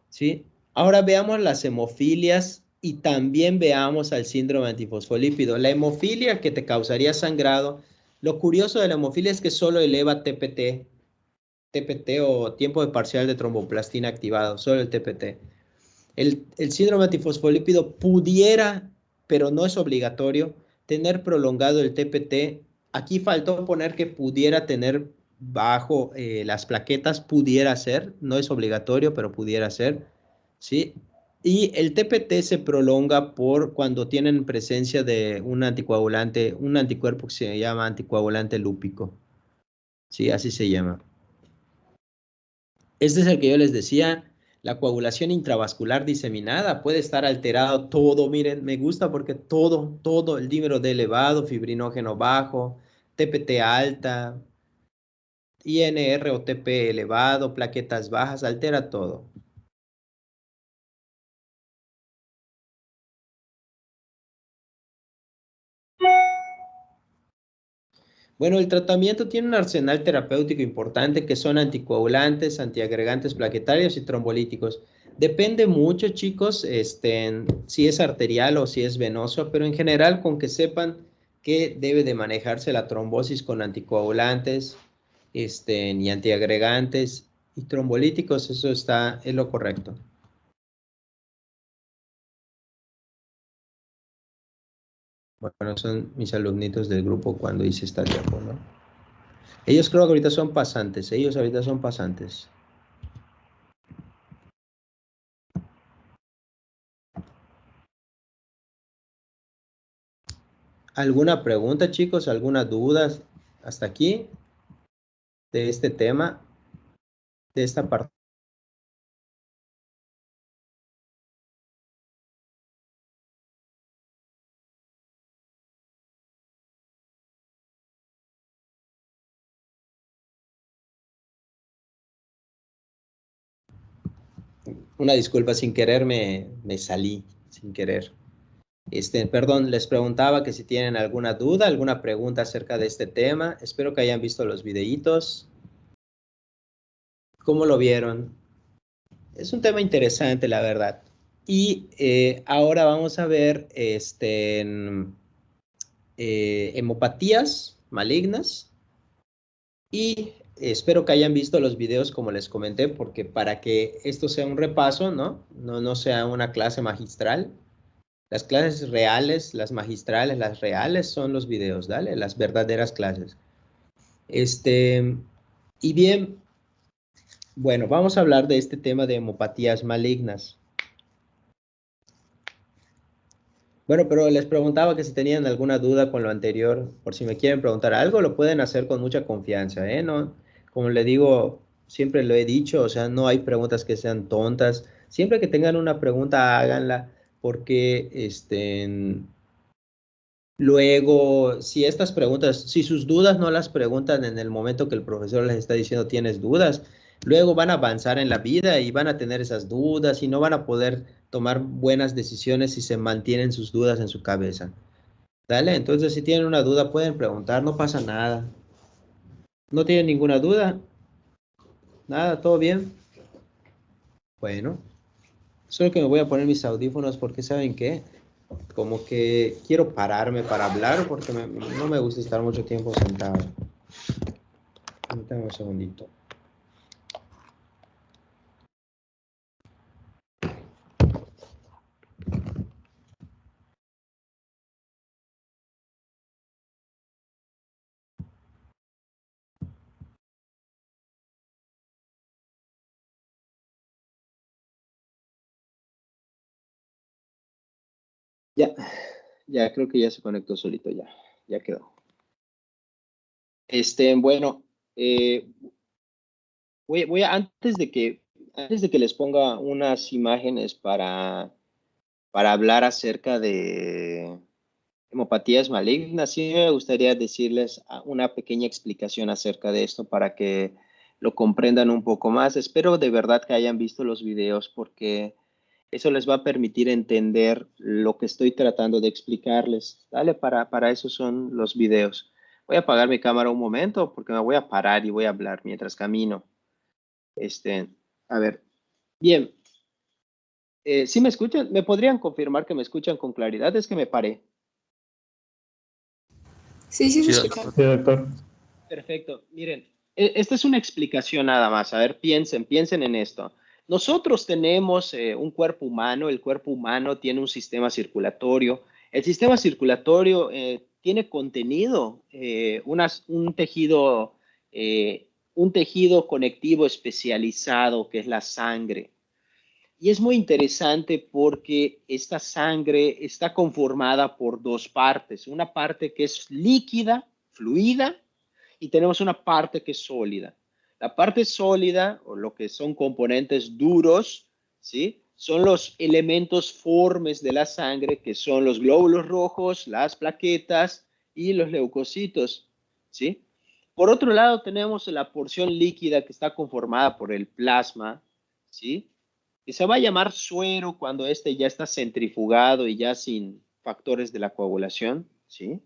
¿sí? Ahora veamos las hemofilias y también veamos al síndrome antifosfolípido. La hemofilia que te causaría sangrado, lo curioso de la hemofilia es que solo eleva TPT o tiempo de parcial de tromboplastina activado, solo el TPT. El síndrome antifosfolípido pudiera, pero no es obligatorio, tener prolongado el TPT. Aquí faltó poner que pudiera tener bajo las plaquetas, pudiera ser, no es obligatorio, pero pudiera ser, ¿sí? Y el TPT se prolonga por cuando tienen presencia de un anticoagulante, un anticuerpo que se llama anticoagulante lúpico, ¿sí? Así se llama. Este es el que yo les decía, la coagulación intravascular diseminada puede estar alterado todo, miren, me gusta porque todo, el dímero D elevado, fibrinógeno bajo, TPT alta, INR o TP elevado, plaquetas bajas, altera todo. Bueno, el tratamiento tiene un arsenal terapéutico importante que son anticoagulantes, antiagregantes plaquetarios y trombolíticos. Depende mucho, chicos, si es arterial o si es venoso, pero en general con que sepan que debe de manejarse la trombosis con anticoagulantes, y antiagregantes y trombolíticos, eso es lo correcto. Bueno, son mis alumnitos del grupo cuando hice esta diapo, ¿no? Ellos creo que ahorita son pasantes. ¿Alguna pregunta, chicos? ¿Alguna duda hasta aquí de este tema, de esta parte? Una disculpa, sin querer me salí, sin querer. Perdón, les preguntaba que si tienen alguna duda, alguna pregunta acerca de este tema. Espero que hayan visto los videitos. ¿Cómo lo vieron? Es un tema interesante, la verdad. Y ahora vamos a ver hemopatías malignas. Y espero que hayan visto los videos como les comenté, porque para que esto sea un repaso, ¿no? No sea una clase magistral. Las clases reales, las magistrales, las reales son los videos, ¿dale? Las verdaderas clases. Y bien, bueno, vamos a hablar de este tema de hemopatías malignas. Bueno, pero les preguntaba que si tenían alguna duda con lo anterior, por si me quieren preguntar algo, lo pueden hacer con mucha confianza, ¿eh? No, como le digo, siempre lo he dicho, o sea, no hay preguntas que sean tontas. Siempre que tengan una pregunta, háganla, porque luego, si estas preguntas, si sus dudas no las preguntan en el momento que el profesor les está diciendo tienes dudas, luego van a avanzar en la vida y van a tener esas dudas y no van a poder tomar buenas decisiones si se mantienen sus dudas en su cabeza. ¿Dale? Entonces, si tienen una duda, pueden preguntar, no pasa nada. ¿No tienen ninguna duda? Nada, ¿todo bien? Bueno, solo que me voy a poner mis audífonos porque ¿saben qué? Como que quiero pararme para hablar porque no me gusta estar mucho tiempo sentado. Permítame un segundito. Ya, ya creo que ya se conectó solito, ya quedó. Bueno, antes de que les ponga unas imágenes para hablar acerca de hemopatías malignas, sí me gustaría decirles una pequeña explicación acerca de esto para que lo comprendan un poco más. Espero de verdad que hayan visto los videos porque eso les va a permitir entender lo que estoy tratando de explicarles. ¿Vale? Para eso son los videos. Voy a apagar mi cámara un momento porque me voy a parar y voy a hablar mientras camino. A ver, bien. ¿Sí me escuchan? ¿Me podrían confirmar que me escuchan con claridad? Es que me paré. Sí, sí, se Sí, escucha. doctor. Sí, doctor. Perfecto. Miren, esta es una explicación nada más. A ver, piensen en esto. Nosotros tenemos un cuerpo humano. El cuerpo humano tiene un sistema circulatorio. El sistema circulatorio tiene contenido, un tejido conectivo especializado que es la sangre. Y es muy interesante porque esta sangre está conformada por dos partes. Una parte que es líquida, fluida, y tenemos una parte que es sólida. La parte sólida, o lo que son componentes duros, ¿sí? Son los elementos formes de la sangre, que son los glóbulos rojos, las plaquetas y los leucocitos, ¿sí? Por otro lado, tenemos la porción líquida que está conformada por el plasma, ¿sí? Que se va a llamar suero cuando este ya está centrifugado y ya sin factores de la coagulación, ¿sí?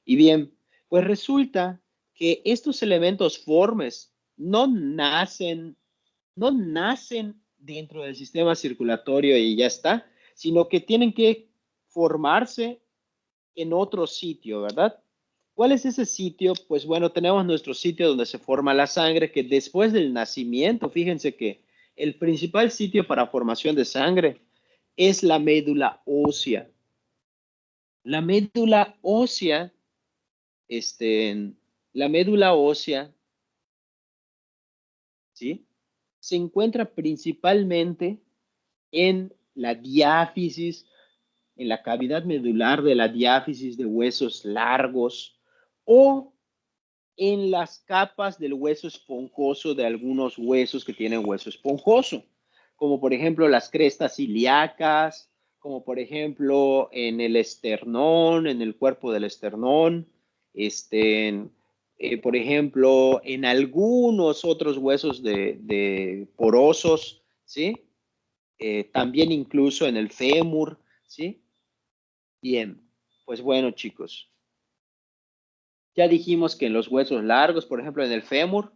Y bien, pues resulta que estos elementos formes no nacen dentro del sistema circulatorio y ya está, sino que tienen que formarse en otro sitio, ¿verdad? ¿Cuál es ese sitio? Pues bueno, tenemos nuestro sitio donde se forma la sangre, que después del nacimiento, fíjense que el principal sitio para formación de sangre es la médula ósea. La médula ósea, este, la médula ósea, ¿sí? Se encuentra principalmente en la diáfisis, en la cavidad medular de la diáfisis de huesos largos o en las capas del hueso esponjoso de algunos huesos que tienen hueso esponjoso, como por ejemplo las crestas ilíacas, como por ejemplo en el esternón, en el cuerpo del esternón, por ejemplo, en algunos otros huesos de porosos, ¿sí? También incluso en el fémur, ¿sí? Bien, pues bueno, chicos. Ya dijimos que en los huesos largos, por ejemplo, en el fémur,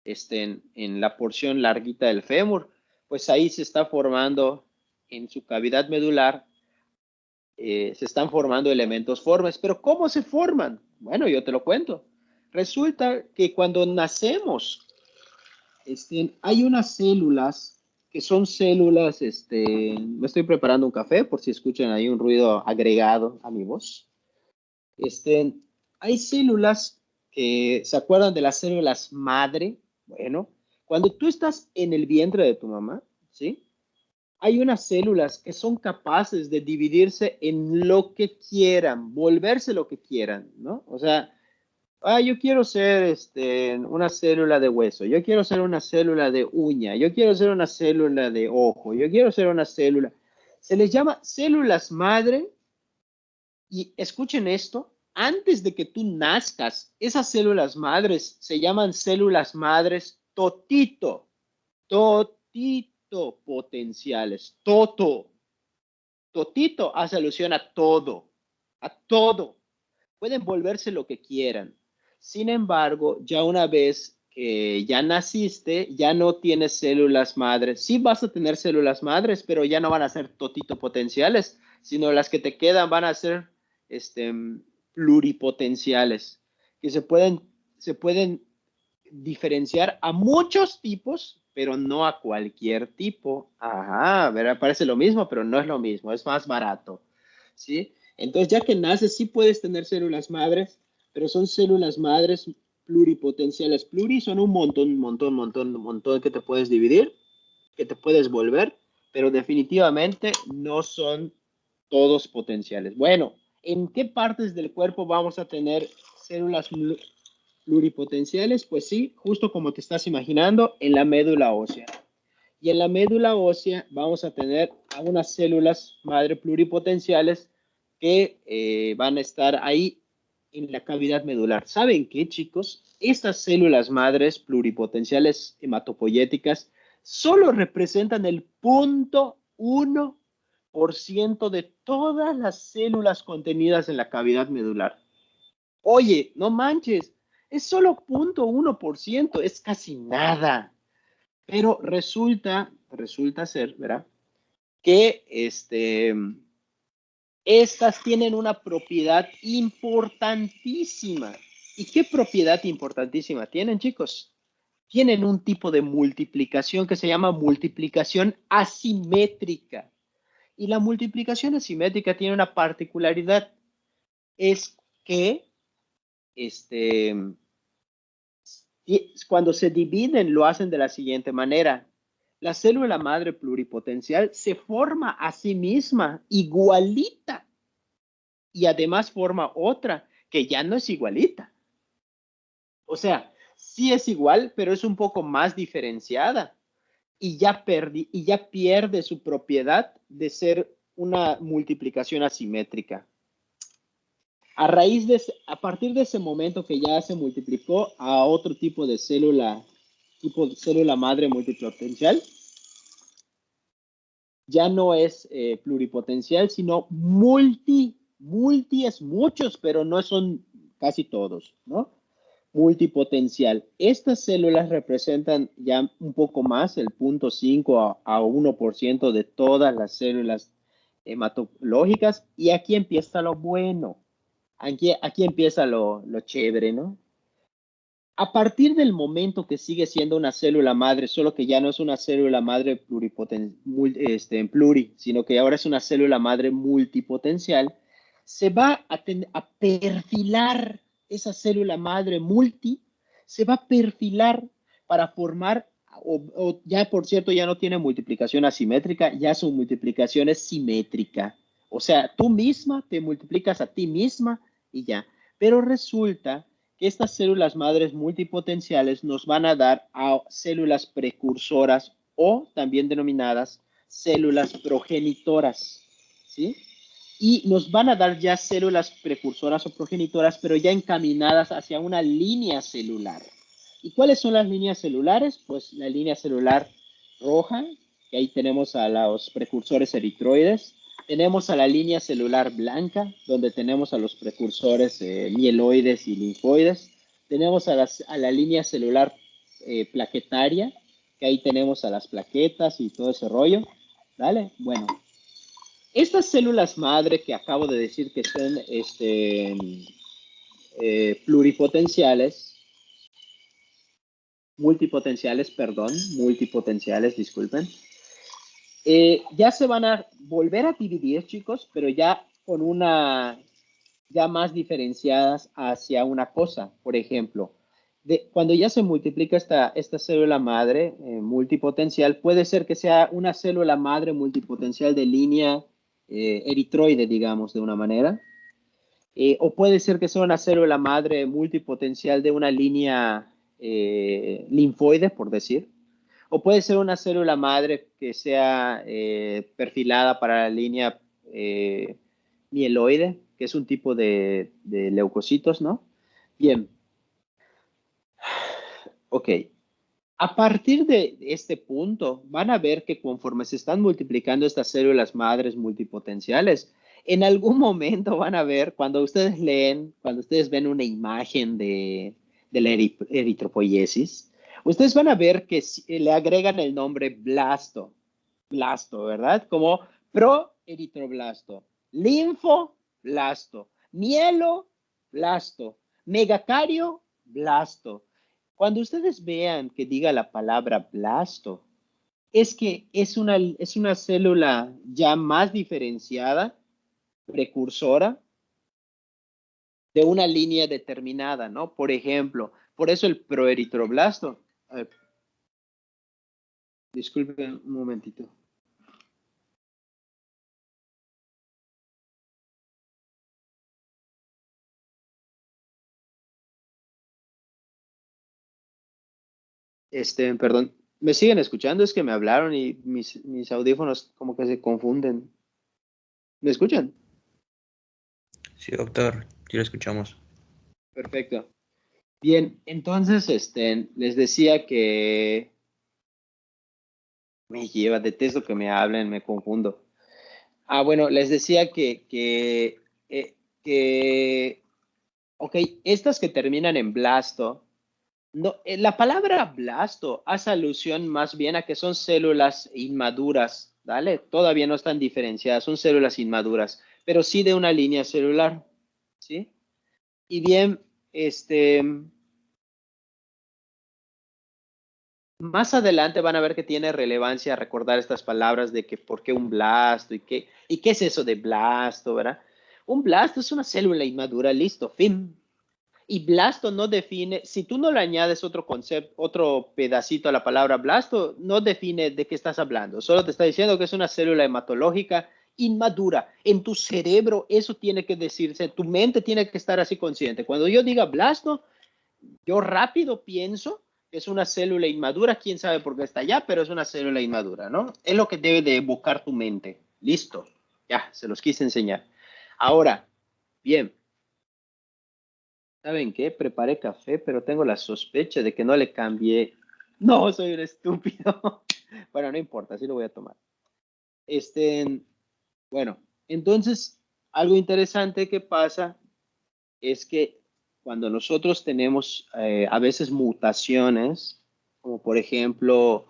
en la porción larguita del fémur, pues ahí se está formando en su cavidad medular, se están formando elementos formes. Pero ¿cómo se forman? Bueno, yo te lo cuento. Resulta que cuando nacemos, hay unas células que son células, me estoy preparando un café por si escuchan ahí un ruido agregado a mi voz. Hay células que se acuerdan de las células madre. Bueno, cuando tú estás en el vientre de tu mamá, ¿sí? Hay unas células que son capaces de dividirse en lo que quieran, volverse lo que quieran, ¿no? O sea, yo quiero ser una célula de hueso, yo quiero ser una célula de uña, yo quiero ser una célula de ojo, yo quiero ser una célula. Se les llama células madre y escuchen esto, antes de que tú nazcas, esas células madres se llaman células madres totito potenciales, totito hace alusión a todo. Pueden volverse lo que quieran. Sin embargo, ya una vez que ya naciste, ya no tienes células madres. Sí vas a tener células madres, pero ya no van a ser totito potenciales, sino las que te quedan van a ser este, pluripotenciales, que se pueden diferenciar a muchos tipos, pero no a cualquier tipo. Ajá, ¿verdad? Parece lo mismo, pero no es lo mismo, es más barato, ¿sí? Entonces, ya que naces, sí puedes tener células madres, pero son células madres pluripotenciales. Pluri son un montón que te puedes dividir, que te puedes volver, pero definitivamente no son todos potenciales. Bueno, ¿en qué partes del cuerpo vamos a tener células pluripotenciales? Pues sí, justo como te estás imaginando, en la médula ósea. Y en la médula ósea vamos a tener a unas células madre pluripotenciales que van a estar ahí en la cavidad medular. ¿Saben qué, chicos? Estas células madres pluripotenciales hematopoyéticas solo representan el 0.1% de todas las células contenidas en la cavidad medular. Oye, no manches, es solo 0.1%, es casi nada. Pero resulta ser, ¿verdad? Que estas tienen una propiedad importantísima. ¿Y qué propiedad importantísima tienen, chicos? Tienen un tipo de multiplicación que se llama multiplicación asimétrica. Y la multiplicación asimétrica tiene una particularidad, es que cuando se dividen lo hacen de la siguiente manera. La célula madre pluripotencial se forma a sí misma igualita y además forma otra que ya no es igualita. O sea, sí es igual, pero es un poco más diferenciada y ya pierde su propiedad de ser una multiplicación asimétrica. A partir de ese momento que ya se multiplicó a otro tipo de célula madre multipotencial, ya no es pluripotencial, sino multi es muchos, pero no son casi todos, ¿no? Multipotencial. Estas células representan ya un poco más, el 0.5 a 1% de todas las células hematológicas, y aquí empieza lo bueno. Aquí empieza lo chévere, ¿no? A partir del momento que sigue siendo una célula madre, solo que ya no es una célula madre en pluri, sino que ahora es una célula madre multipotencial, se va a perfilar esa célula madre multi, se va a perfilar para formar, o ya por cierto ya no tiene multiplicación asimétrica, ya su multiplicación es simétrica. O sea, tú misma te multiplicas a ti misma y ya. Pero resulta que estas células madres multipotenciales nos van a dar a células precursoras o también denominadas células progenitoras, ¿sí? Y nos van a dar ya células precursoras o progenitoras, pero ya encaminadas hacia una línea celular. ¿Y cuáles son las líneas celulares? Pues la línea celular roja, que ahí tenemos a los precursores eritroides. Tenemos a la línea celular blanca, donde tenemos a los precursores mieloides y linfoides. Tenemos a la línea celular plaquetaria, que ahí tenemos a las plaquetas y todo ese rollo. ¿Vale? Bueno, estas células madre que acabo de decir que son pluripotenciales, multipotenciales, disculpen, ya se van a volver a dividir, chicos, pero ya con ya más diferenciadas hacia una cosa. Por ejemplo, cuando ya se multiplica esta célula madre multipotencial, puede ser que sea una célula madre multipotencial de línea eritroide, digamos, de una manera. O puede ser que sea una célula madre multipotencial de una línea linfoide, por decir. O puede ser una célula madre que sea perfilada para la línea mieloide, que es un tipo de leucocitos, ¿no? Bien. Ok. A partir de este punto, van a ver que conforme se están multiplicando estas células madres multipotenciales, en algún momento van a ver, cuando ustedes leen, cuando ustedes ven una imagen de la eritropoiesis, ustedes van a ver que le agregan el nombre blasto, ¿verdad? Como proeritroblasto, linfoblasto, mieloblasto, megacario, blasto. Cuando ustedes vean que diga la palabra blasto, es que es una célula ya más diferenciada, precursora, de una línea determinada, ¿no? Por ejemplo, por eso el proeritroblasto. Disculpen un momentito. Perdón, ¿me siguen escuchando? Es que me hablaron y mis audífonos como que se confunden. ¿Me escuchan? Sí, doctor, sí lo escuchamos. Perfecto. Bien, entonces, les decía que me lleva, detesto que me hablen, me confundo. Bueno, les decía que Ok, estas que terminan en blasto, no, la palabra blasto hace alusión más bien a que son células inmaduras, ¿vale? Todavía no están diferenciadas, son células inmaduras, pero sí de una línea celular, ¿sí? Y bien, más adelante van a ver que tiene relevancia recordar estas palabras de que por qué un blasto y qué es eso de blasto, ¿verdad? Un blasto es una célula inmadura, listo, fin. Y blasto no define, si tú no le añades otro concepto, otro pedacito a la palabra blasto, no define de qué estás hablando. Solo te está diciendo que es una célula hematológica inmadura. En tu cerebro eso tiene que decirse, tu mente tiene que estar así consciente. Cuando yo diga blasto, yo rápido pienso que es una célula inmadura, quién sabe por qué está allá, pero es una célula inmadura, ¿no? Es lo que debe de evocar tu mente. Listo, ya, se los quise enseñar. Ahora, bien. ¿Saben qué? Preparé café, pero tengo la sospecha de que no le cambié. No, soy un estúpido. Bueno, no importa, así lo voy a tomar. Bueno, entonces, algo interesante que pasa es que cuando nosotros tenemos a veces mutaciones, como por ejemplo,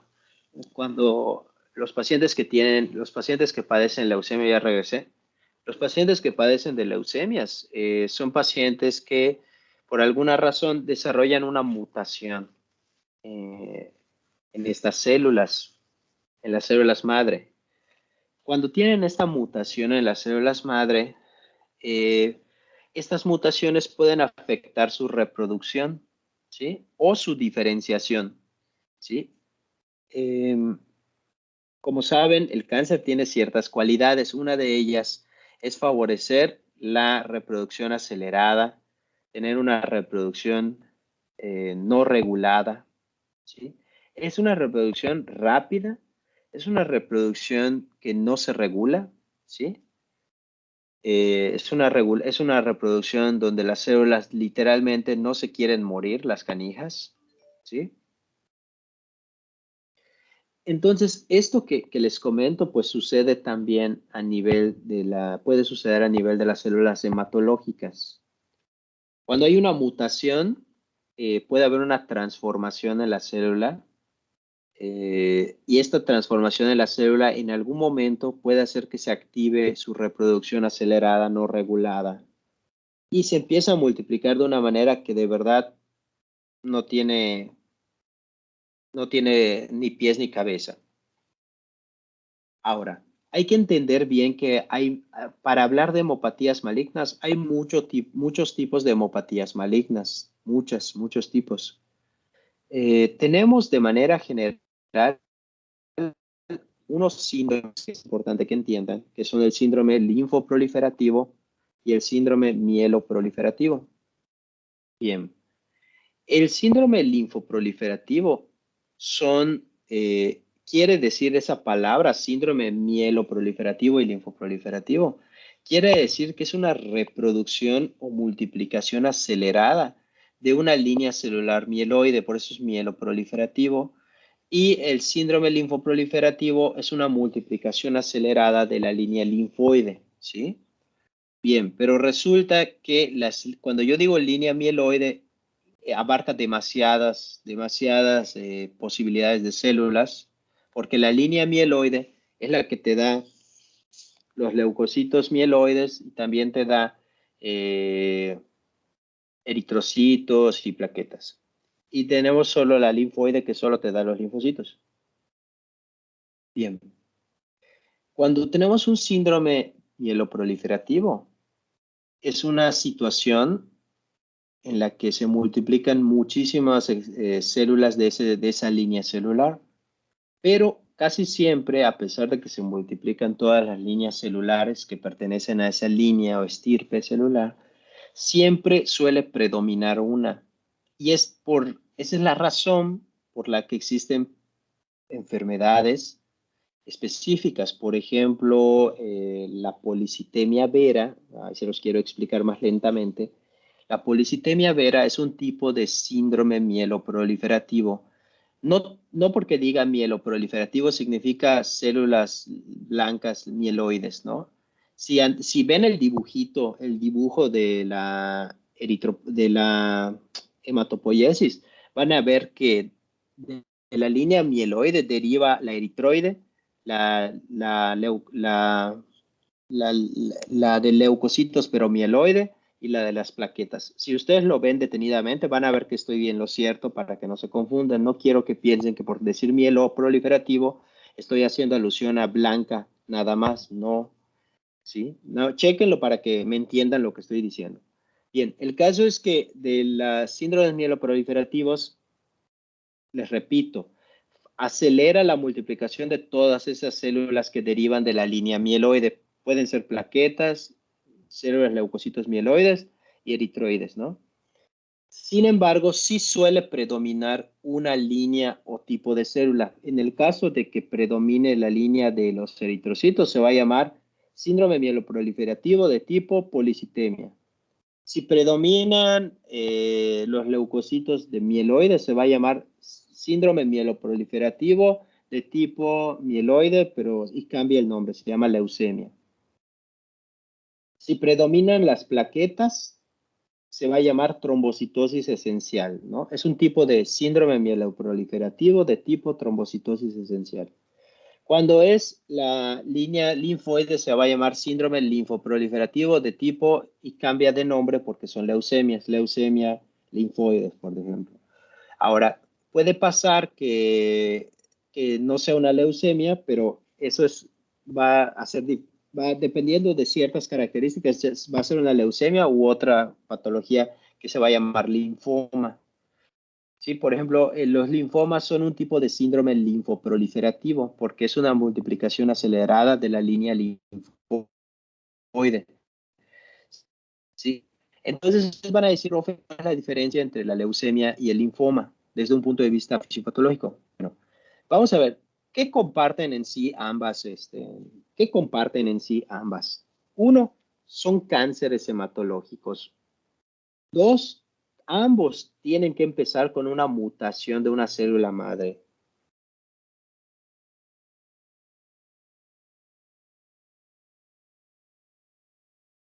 cuando los pacientes que padecen leucemia, ya regresé, los pacientes que padecen de leucemias son pacientes que por alguna razón desarrollan una mutación en estas células, en las células madre. Cuando tienen esta mutación en las células madre, estas mutaciones pueden afectar su reproducción, ¿sí? O su diferenciación, ¿sí? Como saben, el cáncer tiene ciertas cualidades. Una de ellas es favorecer la reproducción acelerada, tener una reproducción no regulada, ¿sí? Es una reproducción rápida, es una reproducción que no se regula, ¿sí? Es una reproducción donde las células literalmente no se quieren morir, las canijas, ¿sí? Entonces, esto que les comento, pues sucede también a nivel puede suceder a nivel de las células hematológicas. Cuando hay una mutación, puede haber una transformación en la célula, y esta transformación en la célula en algún momento puede hacer que se active su reproducción acelerada, no regulada, y se empieza a multiplicar de una manera que de verdad no tiene ni pies ni cabeza. Ahora, hay que entender bien que para hablar de hemopatías malignas, hay muchos tipos de hemopatías malignas, muchos tipos. Tenemos de manera general unos síndromes que es importante que entiendan, que son el síndrome linfoproliferativo y el síndrome mieloproliferativo. Bien, el síndrome linfoproliferativo quiere decir esa palabra, síndrome mieloproliferativo y linfoproliferativo. Quiere decir que es una reproducción o multiplicación acelerada de una línea celular mieloide, por eso es mieloproliferativo. Y el síndrome linfoproliferativo es una multiplicación acelerada de la línea linfoide, ¿sí? Bien, pero resulta que cuando yo digo línea mieloide, abarca demasiadas posibilidades de células, porque la línea mieloide es la que te da los leucocitos mieloides y también te da eritrocitos y plaquetas. Y tenemos solo la linfoide que solo te da los linfocitos. Bien. Cuando tenemos un síndrome mieloproliferativo, es una situación en la que se multiplican muchísimas células de esa línea celular, pero casi siempre, a pesar de que se multiplican todas las líneas celulares que pertenecen a esa línea o estirpe celular, siempre suele predominar una. Y esa es la razón por la que existen enfermedades específicas. Por ejemplo, la policitemia vera, se los quiero explicar más lentamente. La policitemia vera es un tipo de síndrome mieloproliferativo. No porque diga mieloproliferativo significa células blancas mieloides, ¿no? Si ven el dibujo de de la hematopoiesis, van a ver que de la línea mieloide deriva la eritroide, la de leucocitos pero mieloide y la de las plaquetas. Si ustedes lo ven detenidamente, van a ver que estoy bien lo cierto para que no se confundan. No quiero que piensen que por decir mielo proliferativo estoy haciendo alusión a blanca nada más. No, ¿sí? No, chéquenlo para que me entiendan lo que estoy diciendo. Bien, el caso es que de las síndromes mieloproliferativos, les repito, acelera la multiplicación de todas esas células que derivan de la línea mieloide. Pueden ser plaquetas, células leucocitos mieloides y eritroides, ¿no? Sin embargo, sí suele predominar una línea o tipo de célula. En el caso de que predomine la línea de los eritrocitos, se va a llamar síndrome mieloproliferativo de tipo policitemia. Si predominan los leucocitos de mieloides, se va a llamar síndrome mieloproliferativo de tipo mieloide, pero y cambia el nombre, se llama leucemia. Si predominan las plaquetas, se va a llamar trombocitosis esencial, ¿no? Es un tipo de síndrome mieloproliferativo de tipo trombocitosis esencial. Cuando es la línea linfoide, se va a llamar síndrome linfoproliferativo de tipo y cambia de nombre porque son leucemias, leucemia linfoides, por ejemplo. Ahora, puede pasar que no sea una leucemia, pero eso va dependiendo de ciertas características, va a ser una leucemia u otra patología que se va a llamar linfoma. Sí, por ejemplo, los linfomas son un tipo de síndrome linfoproliferativo porque es una multiplicación acelerada de la línea linfoide. Sí. Entonces, ustedes van a decir, Rofe, ¿cuál es la diferencia entre la leucemia y el linfoma desde un punto de vista fisiopatológico? Bueno, vamos a ver, ¿qué comparten en sí ambas? ¿Qué comparten en sí ambas? Uno, son cánceres hematológicos. Dos, ambos tienen que empezar con una mutación de una célula madre.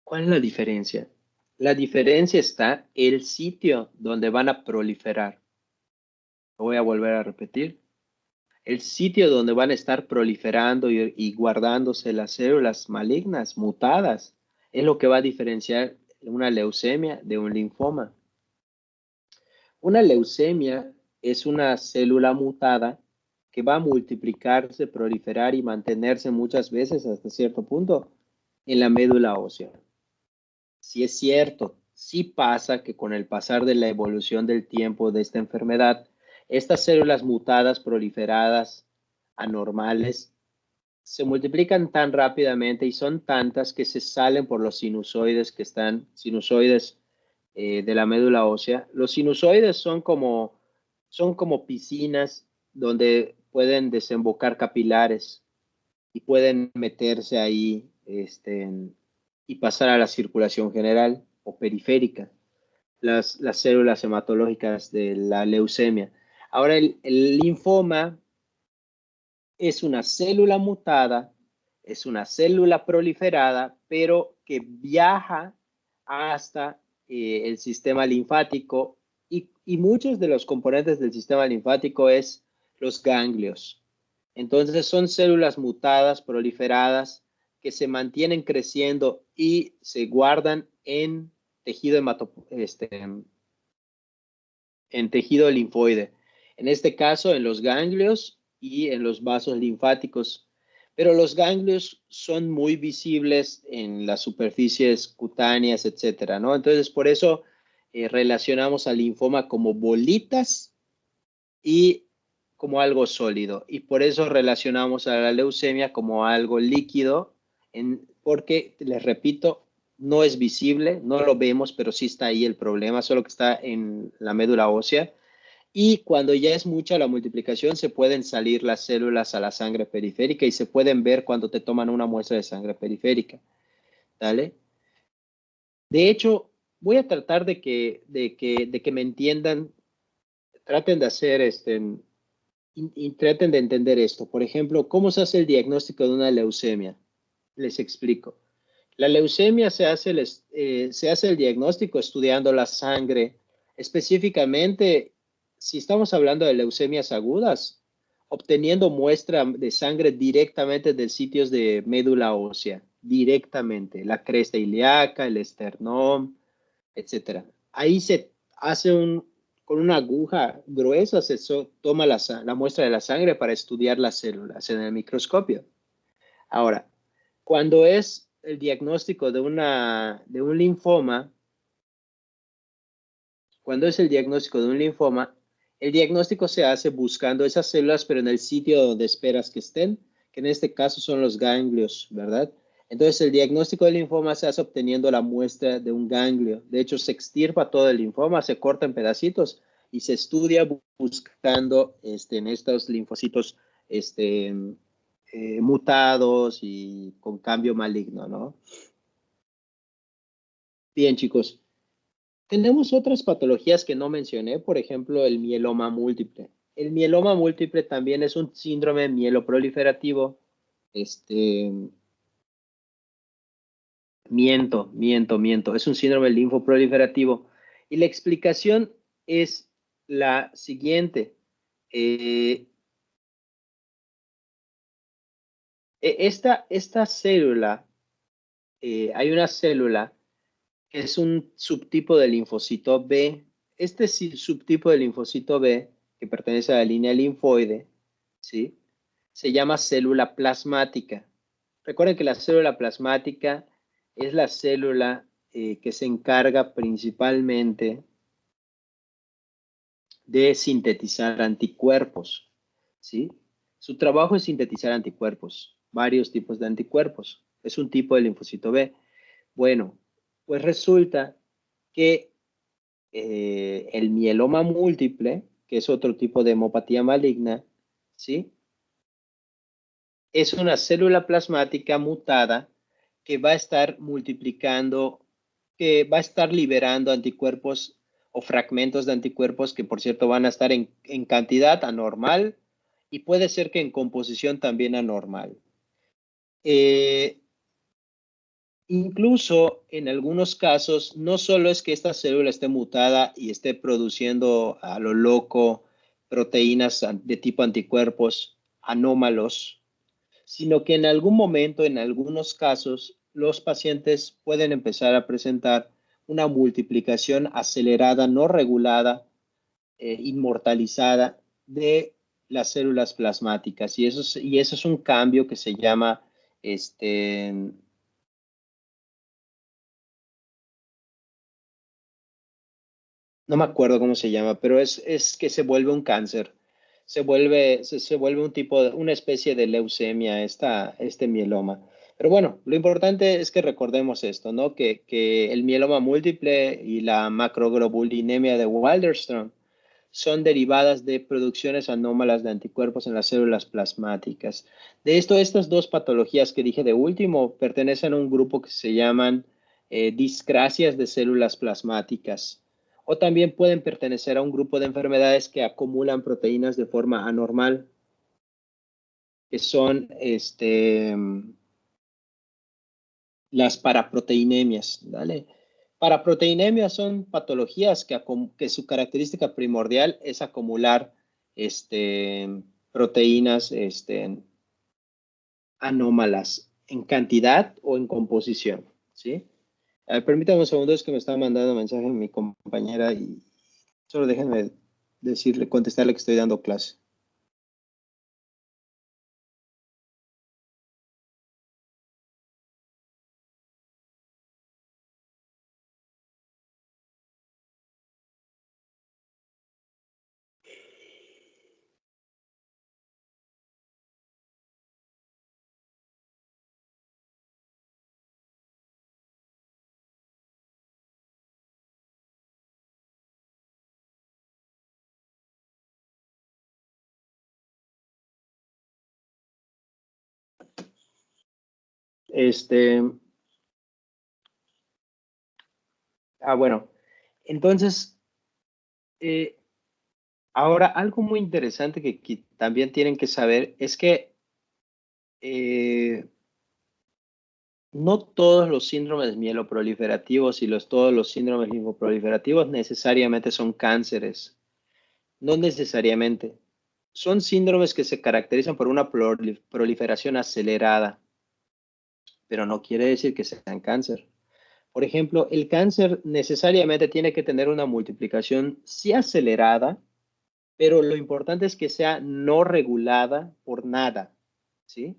¿Cuál es la diferencia? La diferencia está en el sitio donde van a proliferar. Lo voy a volver a repetir. El sitio donde van a estar proliferando y guardándose las células malignas, mutadas, es lo que va a diferenciar una leucemia de un linfoma. Una leucemia es una célula mutada que va a multiplicarse, proliferar y mantenerse muchas veces hasta cierto punto en la médula ósea. Si es cierto, sí pasa que con el pasar de la evolución del tiempo de esta enfermedad, estas células mutadas, proliferadas, anormales, se multiplican tan rápidamente y son tantas que se salen por los sinusoides sinusoides de la médula ósea. Los sinusoides son como piscinas donde pueden desembocar capilares y pueden meterse ahí y pasar a la circulación general o periférica, las células hematológicas de la leucemia. Ahora, el linfoma es una célula mutada, es una célula proliferada, pero que viaja hasta el sistema linfático y muchos de los componentes del sistema linfático es los ganglios. Entonces son células mutadas, proliferadas, que se mantienen creciendo y se guardan en tejido en tejido linfoide. En este caso, en los ganglios y en los vasos linfáticos. Pero los ganglios son muy visibles en las superficies cutáneas, etcétera, ¿no? Entonces, por eso relacionamos al linfoma como bolitas y como algo sólido. Y por eso relacionamos a la leucemia como algo líquido, porque, les repito, no es visible, no lo vemos, pero sí está ahí el problema, solo que está en la médula ósea. Y cuando ya es mucha la multiplicación, se pueden salir las células a la sangre periférica y se pueden ver cuando te toman una muestra de sangre periférica. ¿Vale? De hecho, voy a tratar de que me entiendan, traten de hacer y traten de entender esto. Por ejemplo, ¿cómo se hace el diagnóstico de una leucemia? Les explico. La leucemia se hace el diagnóstico estudiando la sangre. Específicamente, si estamos hablando de leucemias agudas, obteniendo muestra de sangre directamente de sitios de médula ósea, directamente, la cresta ilíaca, el esternón, etcétera. Ahí se hace con una aguja gruesa, toma la muestra de la sangre para estudiar las células en el microscopio. Ahora, cuando es el diagnóstico de un linfoma, el diagnóstico se hace buscando esas células, pero en el sitio donde esperas que estén, que en este caso son los ganglios, ¿verdad? Entonces, el diagnóstico del linfoma se hace obteniendo la muestra de un ganglio. De hecho, se extirpa todo el linfoma, se corta en pedacitos y se estudia buscando en estos linfocitos mutados y con cambio maligno, ¿no? Bien, chicos. Tenemos otras patologías que no mencioné, por ejemplo, el mieloma múltiple. El mieloma múltiple también es un síndrome mieloproliferativo. Miento. Es un síndrome linfoproliferativo. Y la explicación es la siguiente. Esta célula, hay una célula que es un subtipo del linfocito B. Este subtipo del linfocito B, que pertenece a la línea linfoide, ¿sí? Se llama célula plasmática. Recuerden que la célula plasmática es la célula que se encarga principalmente de sintetizar anticuerpos, ¿sí? Su trabajo es sintetizar anticuerpos, varios tipos de anticuerpos. Es un tipo de linfocito B. Bueno, pues resulta que el mieloma múltiple, que es otro tipo de hemopatía maligna, ¿sí? Es una célula plasmática mutada que va a estar multiplicando, que va a estar liberando anticuerpos o fragmentos de anticuerpos que, por cierto, van a estar en cantidad anormal y puede ser que en composición también anormal. Incluso en algunos casos, no solo es que esta célula esté mutada y esté produciendo a lo loco proteínas de tipo anticuerpos anómalos, sino que en algún momento, en algunos casos, los pacientes pueden empezar a presentar una multiplicación acelerada, no regulada, inmortalizada de las células plasmáticas. Y eso es un cambio que se llama no me acuerdo cómo se llama, pero es que se vuelve un cáncer. Se vuelve un tipo una especie de leucemia, este mieloma. Pero bueno, lo importante es que recordemos esto, ¿no? Que el mieloma múltiple y la macroglobulinemia de Waldenström son derivadas de producciones anómalas de anticuerpos en las células plasmáticas. De esto, estas dos patologías que dije de último pertenecen a un grupo que se llaman discrasias de células plasmáticas. O también pueden pertenecer a un grupo de enfermedades que acumulan proteínas de forma anormal, que son las paraproteinemias, ¿vale? Paraproteinemias son patologías que su característica primordial es acumular proteínas anómalas en cantidad o en composición, ¿sí? Permítame un segundo, es que me está mandando un mensaje mi compañera y solo déjenme contestarle que estoy dando clase. Bueno, entonces, ahora algo muy interesante que también tienen que saber es que no todos los síndromes mieloproliferativos y todos los síndromes linfoproliferativos necesariamente son cánceres. No necesariamente. Son síndromes que se caracterizan por una proliferación acelerada, pero no quiere decir que sean cáncer. Por ejemplo, el cáncer necesariamente tiene que tener una multiplicación sí acelerada, pero lo importante es que sea no regulada por nada, ¿sí?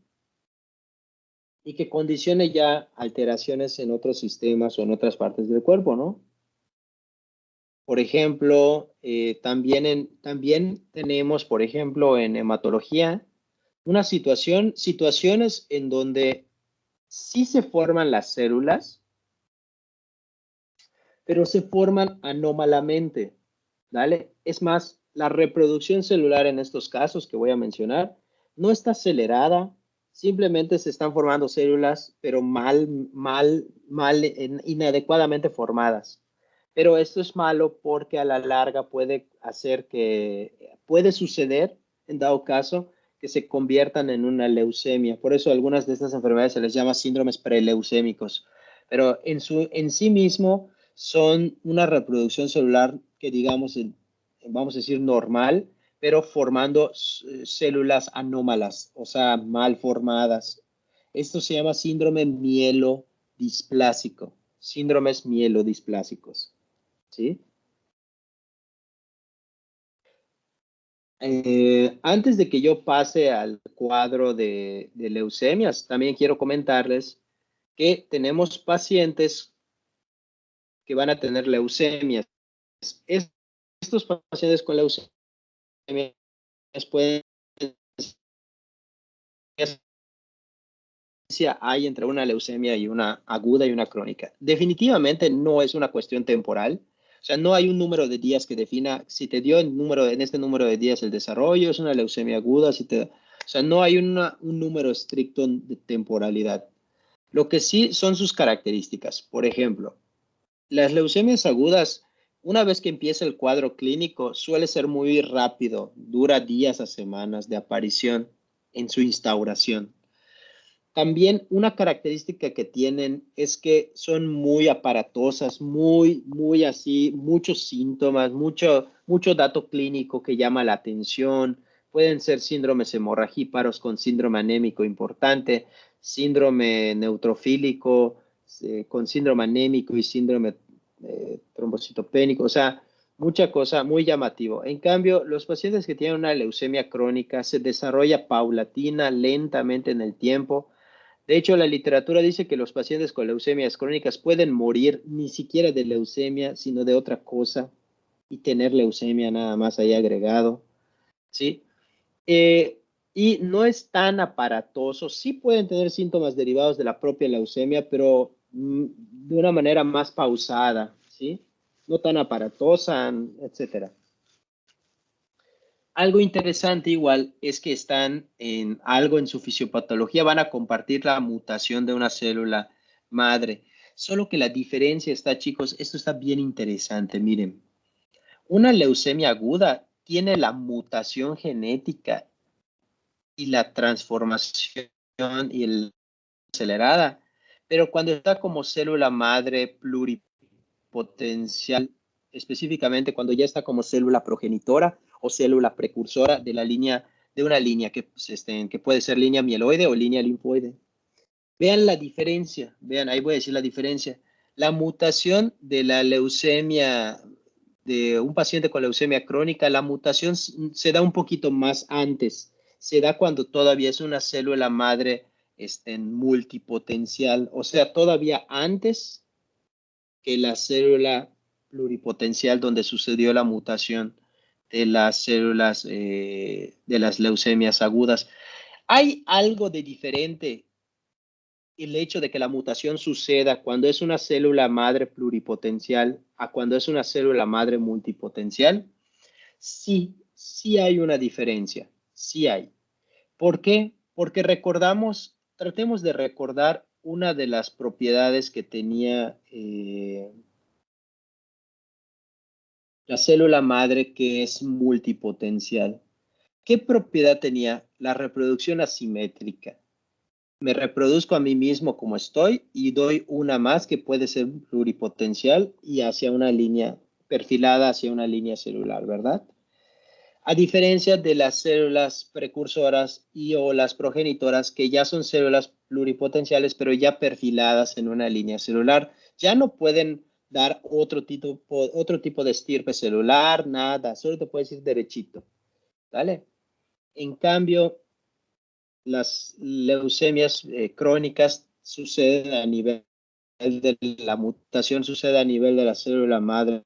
Y que condicione ya alteraciones en otros sistemas o en otras partes del cuerpo, ¿no? Por ejemplo, también tenemos, por ejemplo, en hematología, situaciones en donde sí se forman las células, pero se forman anómalamente, ¿vale? Es más, la reproducción celular en estos casos que voy a mencionar no está acelerada, simplemente se están formando células, pero inadecuadamente formadas. Pero esto es malo porque a la larga puede suceder, en dado caso, que se conviertan en una leucemia. Por eso algunas de estas enfermedades se les llama síndromes preleucémicos. Pero en sí mismo son una reproducción celular que digamos, vamos a decir normal, pero formando células anómalas, o sea, mal formadas. Esto se llama síndrome mielodisplásico, síndromes mielodisplásicos, ¿sí? Antes de que yo pase al cuadro de leucemias, también quiero comentarles que tenemos pacientes que van a tener leucemias. Estos pacientes con leucemia pueden hay entre una leucemia y una aguda y una crónica. Definitivamente no es una cuestión temporal. O sea, no hay un número de días que defina si te dio en este número de días el desarrollo, es una leucemia aguda, o sea, no hay un número estricto de temporalidad. Lo que sí son sus características. Por ejemplo, las leucemias agudas, una vez que empieza el cuadro clínico, suele ser muy rápido, dura días a semanas de aparición en su instauración. También una característica que tienen es que son muy aparatosas, muy así, muchos síntomas, mucho dato clínico que llama la atención. Pueden ser síndromes hemorragíparos con síndrome anémico importante, síndrome neutrofílico con síndrome anémico y síndrome trombocitopénico, o sea, mucha cosa, muy llamativo. En cambio, los pacientes que tienen una leucemia crónica se desarrolla paulatina, lentamente en el tiempo. De hecho, la literatura dice que los pacientes con leucemias crónicas pueden morir ni siquiera de leucemia, sino de otra cosa y tener leucemia nada más ahí agregado, ¿sí? Y no es tan aparatoso, sí pueden tener síntomas derivados de la propia leucemia, pero de una manera más pausada, ¿sí? No tan aparatosa, etcétera. Algo interesante igual es que están en algo en su fisiopatología, van a compartir la mutación de una célula madre. Solo que la diferencia está, chicos, esto está bien interesante, miren. Una leucemia aguda tiene la mutación genética y la transformación y el acelerada, pero cuando está como célula madre pluripotencial, específicamente cuando ya está como célula progenitora o célula precursora de una línea que puede ser línea mieloide o línea linfoide. Vean la diferencia, vean, ahí voy a decir la diferencia. La mutación de la leucemia, de un paciente con leucemia crónica, la mutación se da un poquito más antes, se da cuando todavía es una célula madre multipotencial, o sea, todavía antes que la célula pluripotencial donde sucedió la mutación de las células de las leucemias agudas. Hay algo de diferente el hecho de que la mutación suceda cuando es una célula madre pluripotencial a cuando es una célula madre multipotencial. Sí, sí hay una diferencia, sí hay. ¿Por qué? Porque tratemos de recordar una de las propiedades que tenía la célula madre que es multipotencial. ¿Qué propiedad tenía? La reproducción asimétrica. me reproduzco a mí mismo como estoy y doy una más que puede ser pluripotencial y hacia una línea perfilada hacia una línea celular, ¿verdad? A diferencia de las células precursoras y o las progenitoras, que ya son células pluripotenciales, pero ya perfiladas en una línea celular, ya no pueden dar otro tipo de estirpe celular, nada, solo te puedes ir derechito, ¿vale? En cambio, las leucemias crónicas suceden a nivel de la mutación, sucede a nivel de la célula madre.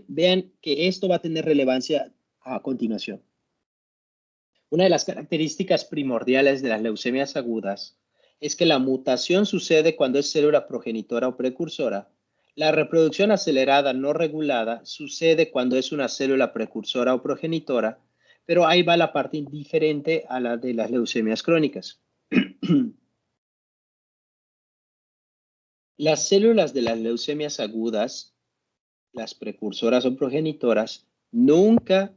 Vean que esto va a tener relevancia a continuación. Una de las características primordiales de las leucemias agudas es que la mutación sucede cuando es célula progenitora o precursora. La reproducción acelerada no regulada sucede cuando es una célula precursora o progenitora, pero ahí va la parte diferente a la de las leucemias crónicas. Las células de las leucemias agudas, las precursoras o progenitoras, nunca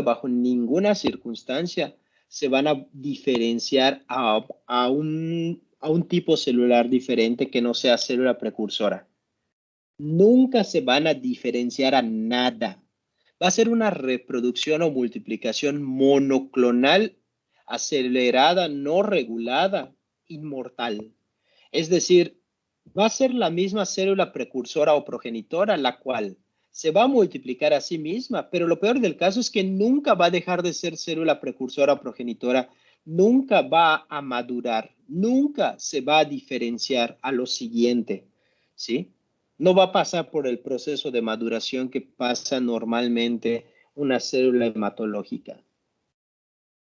bajo ninguna circunstancia se van a diferenciar a un tipo celular diferente que no sea célula precursora. Nunca se van a diferenciar a nada. Va a ser una reproducción o multiplicación monoclonal, acelerada, no regulada, inmortal. Es decir, va a ser la misma célula precursora o progenitora, la cual se va a multiplicar a sí misma, pero lo peor del caso es que nunca va a dejar de ser célula precursora o progenitora, nunca va a madurar, nunca se va a diferenciar a lo siguiente, ¿sí? No va a pasar por el proceso de maduración que pasa normalmente una célula hematológica.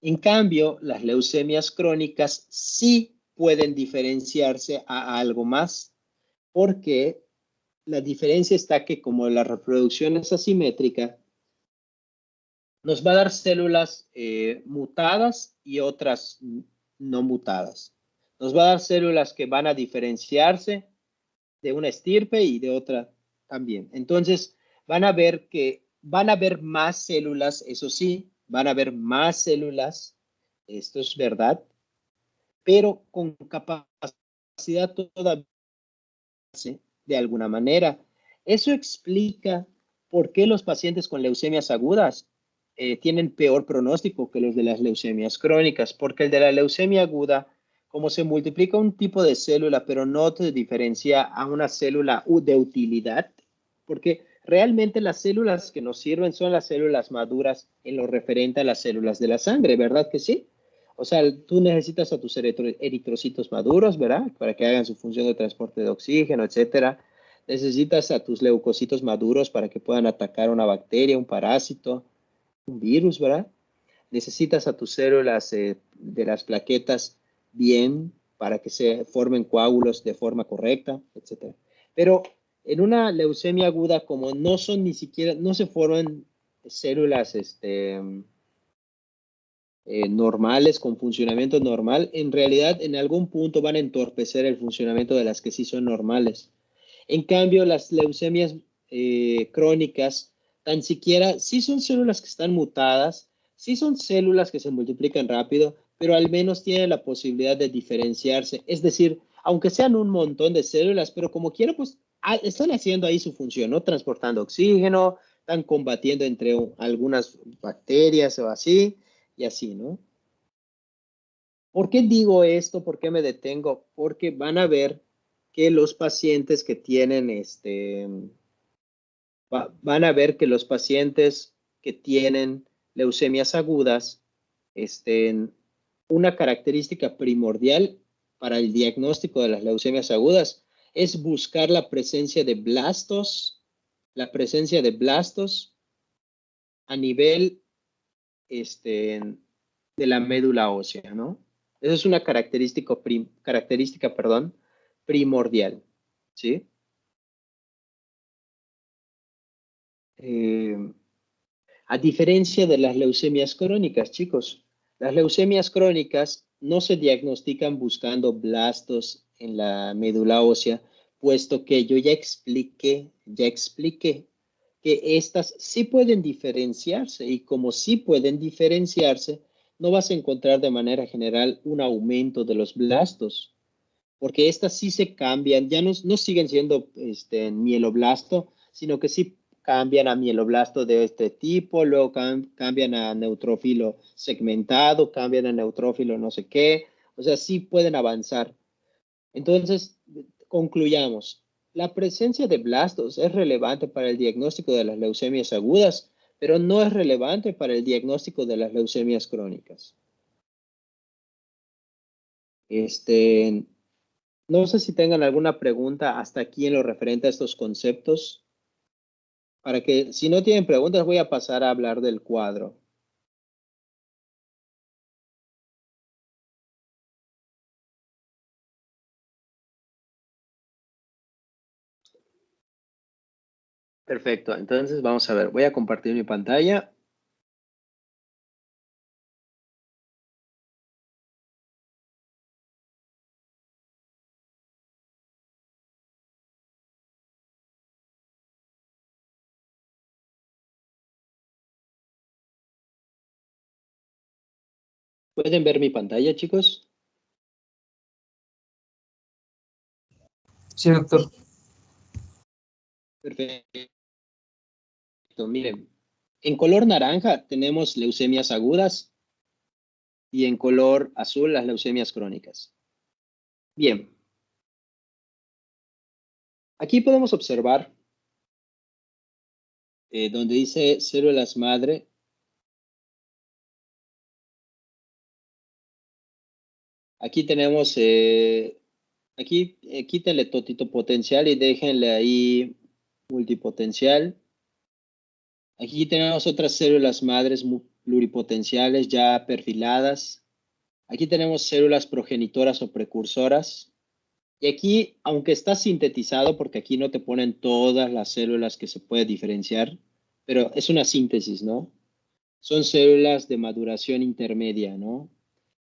En cambio, las leucemias crónicas sí pueden diferenciarse a algo más, porque la diferencia está que como la reproducción es asimétrica, nos va a dar células mutadas y otras no mutadas. Nos va a dar células que van a diferenciarse de una estirpe y de otra también. Entonces, van a ver más células, eso sí, van a ver más células, esto es verdad, pero con capacidad todavía de alguna manera. Eso explica por qué los pacientes con leucemias agudas tienen peor pronóstico que los de las leucemias crónicas, porque el de la leucemia aguda, como se multiplica un tipo de célula, pero no te diferencia a una célula de utilidad, porque realmente las células que nos sirven son las células maduras en lo referente a las células de la sangre, ¿verdad que sí? O sea, tú necesitas a tus eritrocitos maduros, ¿verdad? Para que hagan su función de transporte de oxígeno, etcétera. Necesitas a tus leucocitos maduros para que puedan atacar una bacteria, un parásito, un virus, ¿verdad? Necesitas a tus células de las plaquetas bien para que se formen coágulos de forma correcta, etcétera. Pero en una leucemia aguda, como no son ni siquiera, no se forman células, normales, con funcionamiento normal, en realidad en algún punto van a entorpecer el funcionamiento de las que sí son normales. En cambio, las leucemias crónicas, tan siquiera, sí son células que están mutadas, sí son células que se multiplican rápido, pero al menos tienen la posibilidad de diferenciarse. Es decir, aunque sean un montón de células, pero como quiera, pues están haciendo ahí su función, ¿no? Transportando oxígeno, están combatiendo entre algunas bacterias o así, y así, ¿no? ¿Por qué digo esto? ¿Por qué me detengo? Porque van a ver que los pacientes que tienen van a ver que los pacientes que tienen leucemias agudas, una característica primordial para el diagnóstico de las leucemias agudas es buscar la presencia de blastos a nivel de la médula ósea, ¿no? Esa es una característica, primordial, ¿sí? A diferencia de las leucemias crónicas, chicos, las leucemias crónicas no se diagnostican buscando blastos en la médula ósea, puesto que yo ya expliqué que estas sí pueden diferenciarse y como sí pueden diferenciarse, no vas a encontrar de manera general un aumento de los blastos, porque estas sí se cambian, ya no siguen siendo mieloblasto, sino que sí cambian a mieloblasto de este tipo, luego cambian a neutrófilo segmentado, cambian a neutrófilo no sé qué, o sea, sí pueden avanzar. Entonces, concluyamos. La presencia de blastos es relevante para el diagnóstico de las leucemias agudas, pero no es relevante para el diagnóstico de las leucemias crónicas. No sé si tengan alguna pregunta hasta aquí en lo referente a estos conceptos. Para que, si no tienen preguntas, voy a pasar a hablar del cuadro. Perfecto, entonces vamos a ver. Voy a compartir mi pantalla. ¿Pueden ver mi pantalla, chicos? Sí, doctor. Perfecto. Miren, en color naranja tenemos leucemias agudas y en color azul las leucemias crónicas. Bien. Aquí podemos observar donde dice células madre. Aquí tenemos, quítenle totito potencial y déjenle ahí multipotencial. Aquí tenemos otras células madres pluripotenciales ya perfiladas. Aquí tenemos células progenitoras o precursoras. Y aquí, aunque está sintetizado, porque aquí no te ponen todas las células que se puede diferenciar, pero es una síntesis, ¿no? Son células de maduración intermedia, ¿no?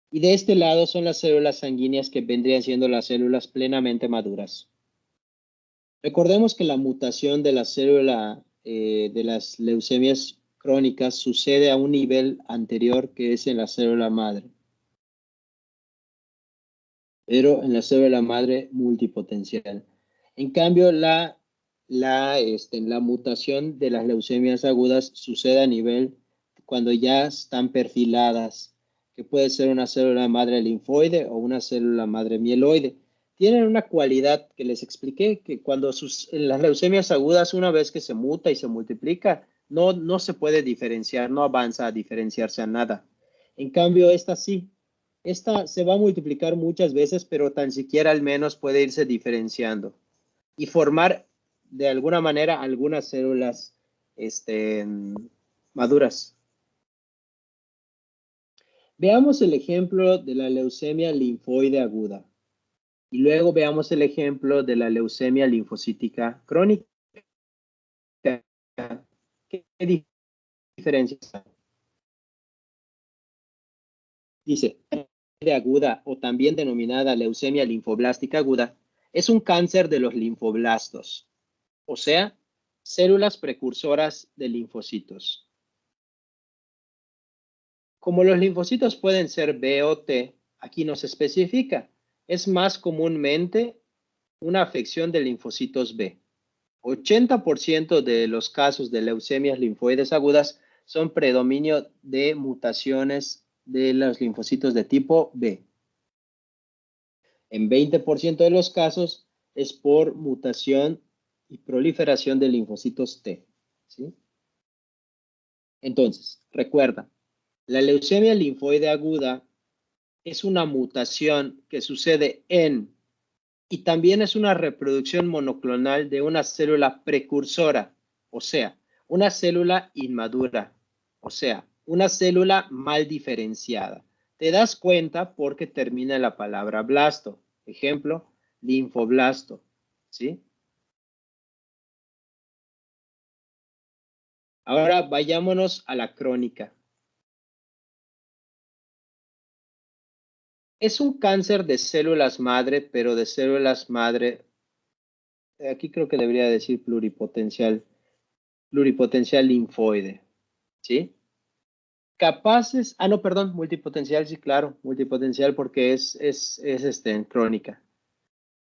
Y de este lado son las células sanguíneas que vendrían siendo las células plenamente maduras. Recordemos que la mutación de la célula de las leucemias crónicas sucede a un nivel anterior que es en la célula madre. Pero en la célula madre multipotencial. En cambio, la mutación de las leucemias agudas sucede a nivel cuando ya están perfiladas, que puede ser una célula madre linfoide o una célula madre mieloide. Tienen una cualidad que les expliqué, que cuando en las leucemias agudas, una vez que se muta y se multiplica, no se puede diferenciar, no avanza a diferenciarse a nada. En cambio, esta sí. Esta se va a multiplicar muchas veces, pero tan siquiera al menos puede irse diferenciando y formar de alguna manera algunas células maduras. Veamos el ejemplo de la leucemia linfoide aguda y luego veamos el ejemplo de la leucemia linfocítica crónica. ¿Qué diferencias hay? Dice, aguda o también denominada leucemia linfoblástica aguda es un cáncer de los linfoblastos, o sea, células precursoras de linfocitos. Como los linfocitos pueden ser B o T, aquí no se especifica. Es más comúnmente una afección de linfocitos B. 80% de los casos de leucemias linfoides agudas son predominio de mutaciones de los linfocitos de tipo B. En 20% de los casos es por mutación y proliferación de linfocitos T. ¿Sí? Entonces, recuerda, la leucemia linfoide aguda es una mutación que sucede y también es una reproducción monoclonal de una célula precursora, o sea, una célula inmadura, o sea, una célula mal diferenciada. Te das cuenta porque termina la palabra blasto. Ejemplo, linfoblasto, ¿sí? Ahora vayámonos a la crónica. Es un cáncer de células madre, pero de células madre, aquí creo que debería decir pluripotencial linfoide, ¿sí? capaces, no, perdón, multipotencial, sí, claro, multipotencial porque es crónica.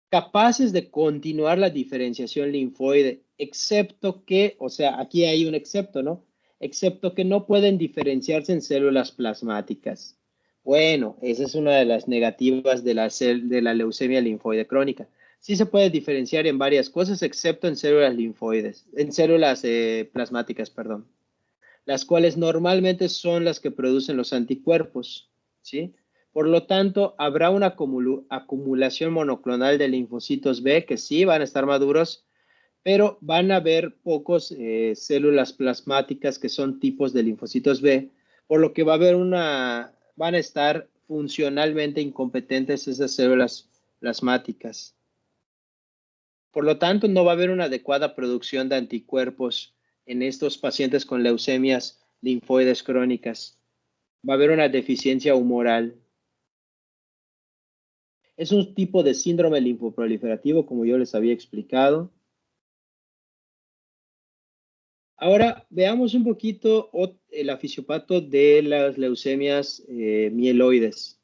Capaces de continuar la diferenciación linfoide, excepto que, o sea, aquí hay un excepto, ¿no? Excepto que no pueden diferenciarse en células plasmáticas. Bueno, esa es una de las negativas de la leucemia linfoide crónica. Sí se puede diferenciar en varias cosas, excepto en células linfoides, en células plasmáticas, perdón, las cuales normalmente son las que producen los anticuerpos, ¿sí? Por lo tanto, habrá una acumulación monoclonal de linfocitos B que sí van a estar maduros, pero van a haber pocos células plasmáticas que son tipos de linfocitos B, por lo que van a estar funcionalmente incompetentes esas células plasmáticas. Por lo tanto, no va a haber una adecuada producción de anticuerpos en estos pacientes con leucemias linfoides crónicas. Va a haber una deficiencia humoral. Es un tipo de síndrome linfoproliferativo, como yo les había explicado. Ahora veamos un poquito el fisiopato de las leucemias mieloides.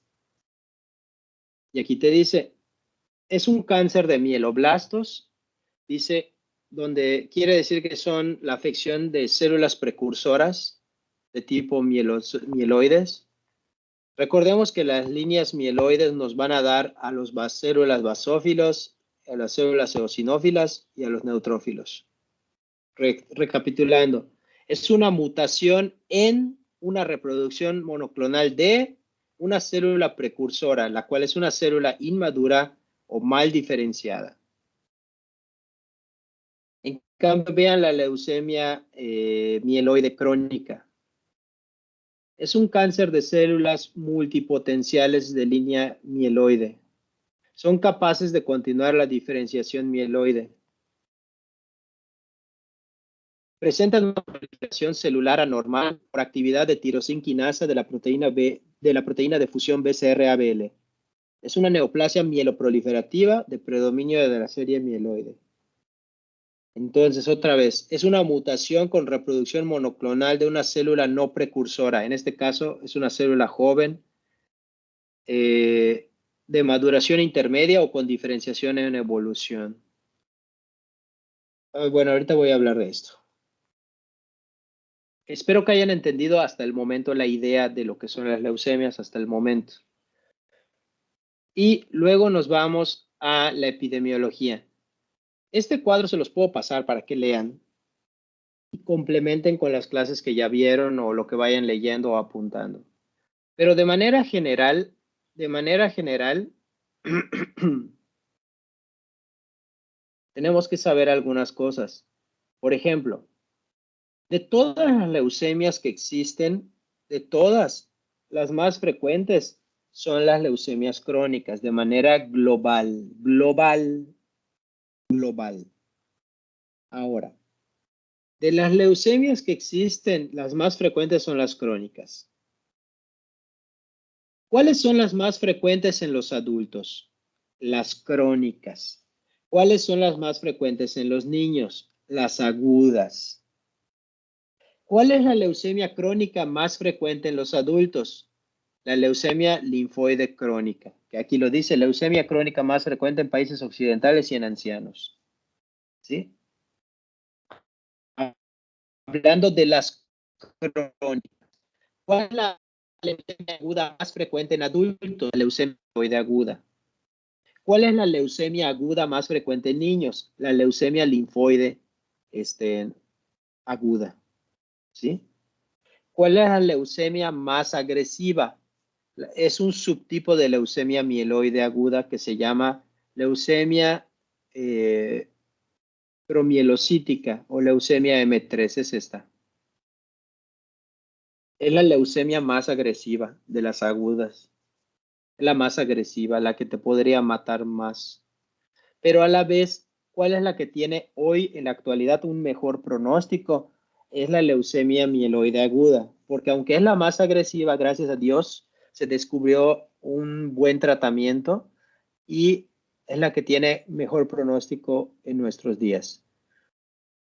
Y aquí te dice, es un cáncer de mieloblastos, dice, donde quiere decir que son la afección de células precursoras de tipo mieloides. Recordemos que las líneas mieloides nos van a dar a las células basófilos, a las células eosinófilas y a los neutrófilos. Recapitulando, es una mutación en una reproducción monoclonal de una célula precursora, la cual es una célula inmadura o mal diferenciada. En cambio, vean la leucemia mieloide crónica. Es un cáncer de células multipotenciales de línea mieloide. Son capaces de continuar la diferenciación mieloide. Presentan una proliferación celular anormal por actividad de tirosinquinasa de la proteína de fusión BCR-ABL. Es una neoplasia mieloproliferativa de predominio de la serie mieloide. Entonces, otra vez, es una mutación con reproducción monoclonal de una célula no precursora. En este caso, es una célula joven de maduración intermedia o con diferenciación en evolución. Bueno, ahorita voy a hablar de esto. Espero que hayan entendido hasta el momento la idea de lo que son las leucemias hasta el momento. Y luego nos vamos a la epidemiología. Este cuadro se los puedo pasar para que lean y complementen con las clases que ya vieron o lo que vayan leyendo o apuntando. Pero de manera general, tenemos que saber algunas cosas. Por ejemplo, de todas las leucemias que existen, de todas, las más frecuentes son las leucemias crónicas de manera global. Ahora, de las leucemias que existen, las más frecuentes son las crónicas. ¿Cuáles son las más frecuentes en los adultos? Las crónicas. ¿Cuáles son las más frecuentes en los niños? Las agudas. ¿Cuál es la leucemia crónica más frecuente en los adultos? La leucemia linfoide crónica, que aquí lo dice, leucemia crónica más frecuente en países occidentales y en ancianos. ¿Sí? Hablando de las crónicas. ¿Cuál es la leucemia aguda más frecuente en adultos? La leucemia linfoide aguda. ¿Cuál es la leucemia aguda más frecuente en niños? La leucemia linfoide aguda. ¿Sí? ¿Cuál es la leucemia más agresiva? Es un subtipo de leucemia mieloide aguda que se llama leucemia promielocítica o leucemia M3, es esta. Es la leucemia más agresiva de las agudas. Es la más agresiva, la que te podría matar más. Pero a la vez, ¿cuál es la que tiene hoy en la actualidad un mejor pronóstico? Es la leucemia mieloide aguda, porque aunque es la más agresiva, gracias a Dios, se descubrió un buen tratamiento y es la que tiene mejor pronóstico en nuestros días.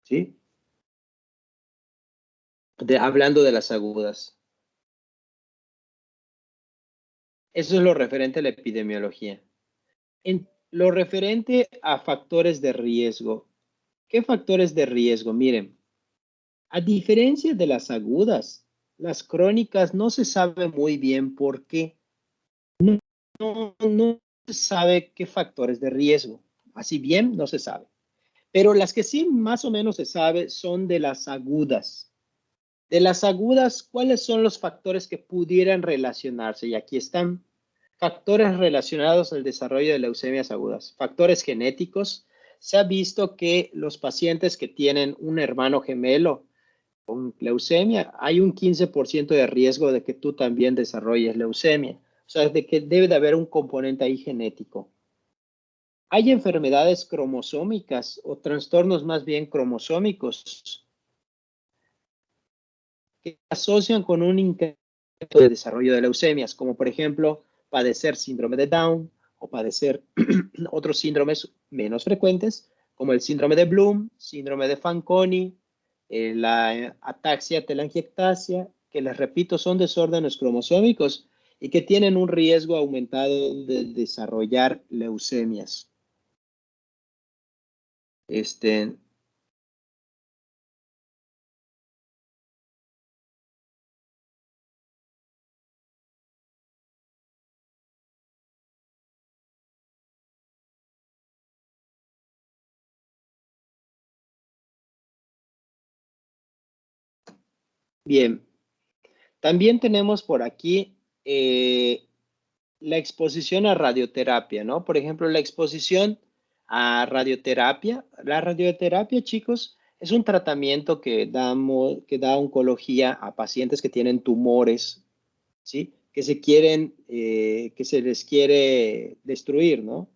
¿Sí? Hablando de las agudas. Eso es lo referente a la epidemiología. En lo referente a factores de riesgo. ¿Qué factores de riesgo? Miren, a diferencia de las agudas, las crónicas no se sabe muy bien por qué. No se sabe qué factores de riesgo. Así bien, no se sabe. Pero las que sí más o menos se sabe son de las agudas. De las agudas, ¿cuáles son los factores que pudieran relacionarse? Y aquí están. Factores relacionados al desarrollo de leucemias agudas. Factores genéticos. Se ha visto que los pacientes que tienen un hermano gemelo con leucemia, hay un 15% de riesgo de que tú también desarrolles leucemia. O sea, de que debe de haber un componente ahí genético. Hay enfermedades cromosómicas o trastornos más bien cromosómicos que asocian con un incremento de desarrollo de leucemias, como por ejemplo padecer síndrome de Down o padecer otros síndromes menos frecuentes, como el síndrome de Bloom, síndrome de Fanconi, la ataxia telangiectasia, que les repito son desórdenes cromosómicos y que tienen un riesgo aumentado de desarrollar leucemias. Bien, también tenemos por aquí la exposición a radioterapia, ¿no? Por ejemplo, la exposición a radioterapia. La radioterapia, chicos, es un tratamiento que da oncología a pacientes que tienen tumores, ¿sí? Que se les quiere destruir, ¿no?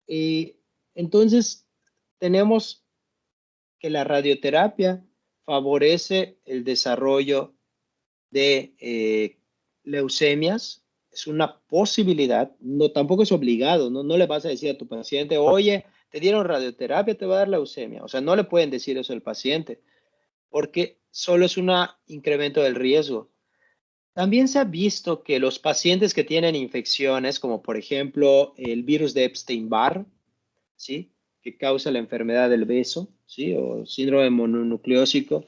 Y entonces tenemos que la radioterapia favorece el desarrollo de leucemias. Es una posibilidad, no, tampoco es obligado, ¿no? No le vas a decir a tu paciente, oye, te dieron radioterapia, te va a dar leucemia. O sea, no le pueden decir eso al paciente, porque solo es un incremento del riesgo. También se ha visto que los pacientes que tienen infecciones, como por ejemplo el virus de Epstein-Barr, ¿sí? Que causa la enfermedad del beso, ¿sí? O síndrome mononucleósico,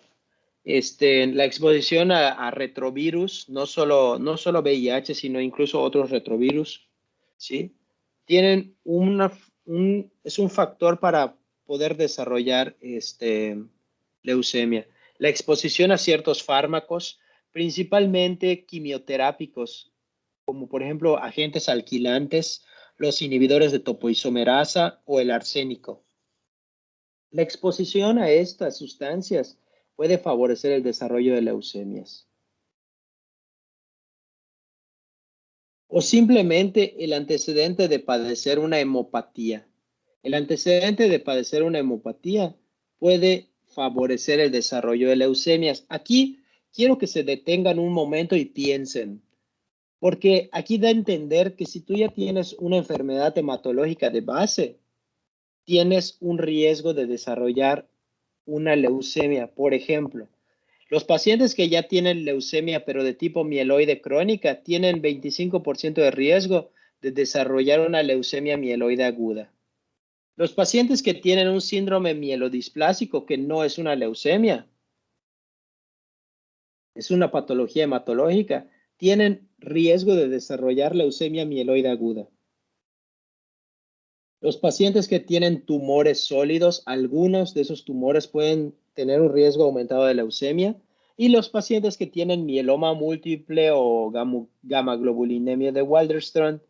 la exposición a retrovirus, no solo VIH, sino incluso otros retrovirus, ¿sí? Tienen es un factor para poder desarrollar leucemia. La exposición a ciertos fármacos, principalmente quimioterápicos, como por ejemplo agentes alquilantes, los inhibidores de topoisomerasa o el arsénico. La exposición a estas sustancias puede favorecer el desarrollo de leucemias. O simplemente el antecedente de padecer una hemopatía. El antecedente de padecer una hemopatía puede favorecer el desarrollo de leucemias. Aquí quiero que se detengan un momento y piensen, porque aquí da a entender que si tú ya tienes una enfermedad hematológica de base, tienes un riesgo de desarrollar una leucemia. Por ejemplo, los pacientes que ya tienen leucemia, pero de tipo mieloide crónica, tienen 25% de riesgo de desarrollar una leucemia mieloide aguda. Los pacientes que tienen un síndrome mielodisplásico, que no es una leucemia, es una patología hematológica, tienen riesgo de desarrollar leucemia mieloide aguda. Los pacientes que tienen tumores sólidos, algunos de esos tumores pueden tener un riesgo aumentado de leucemia. Y los pacientes que tienen mieloma múltiple o gamma-globulinemia de Waldenström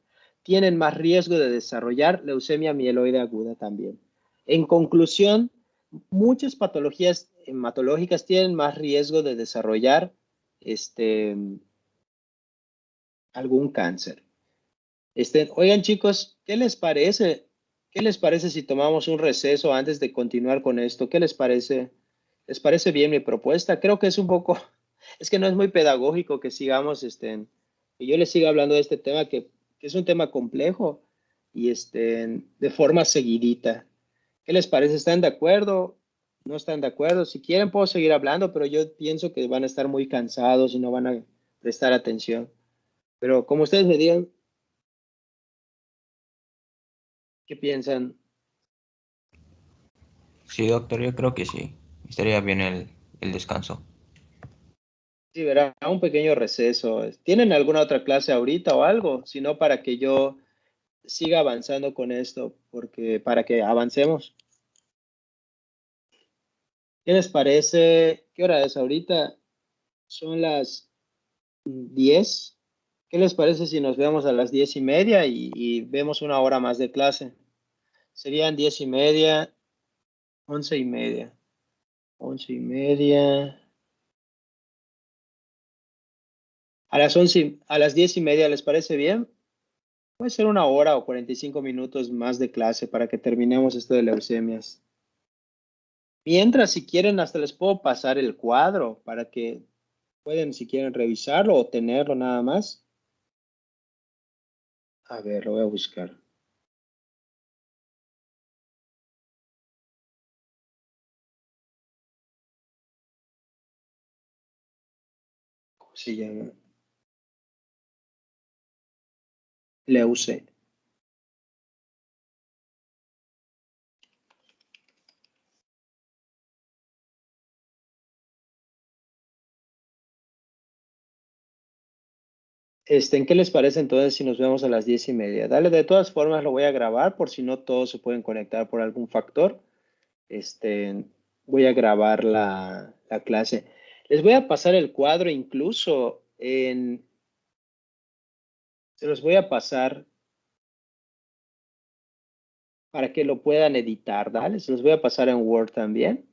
tienen más riesgo de desarrollar leucemia mieloide aguda también. En conclusión, muchas patologías hematológicas tienen más riesgo de desarrollar algún cáncer. Oigan, chicos, ¿qué les parece? ¿Qué les parece si tomamos un receso antes de continuar con esto? ¿Qué les parece? ¿Les parece bien mi propuesta? Creo que es un poco, es que no es muy pedagógico que sigamos, que yo les siga hablando de este tema que es un tema complejo y de forma seguidita. ¿Qué les parece? ¿Están de acuerdo? ¿No están de acuerdo? Si quieren puedo seguir hablando, pero yo pienso que van a estar muy cansados y no van a prestar atención. Pero como ustedes me digan, ¿qué piensan? Sí, doctor, yo creo que sí. Estaría bien el descanso. Sí, verá, un pequeño receso. ¿Tienen alguna otra clase ahorita o algo? Si no, para que yo siga avanzando con esto, porque para que avancemos. ¿Qué les parece? ¿Qué hora es ahorita? Son las 10. ¿Qué les parece si nos vemos a las 10:30 y vemos una hora más de clase? Serían 10:30, 11:30, 11:30. A las 10:30, ¿les parece bien? Puede ser una hora o 45 minutos más de clase para que terminemos esto de leucemias. Mientras, si quieren, hasta les puedo pasar el cuadro para que pueden, si quieren, revisarlo o tenerlo nada más. A ver, lo voy a buscar. ¿Cómo se llama? Leuce. ¿En qué les parece entonces si nos vemos a las 10:30? Dale, de todas formas lo voy a grabar por si no todos se pueden conectar por algún factor. Voy a grabar la clase. Les voy a pasar el cuadro incluso se los voy a pasar para que lo puedan editar, ¿dale? Se los voy a pasar en Word también,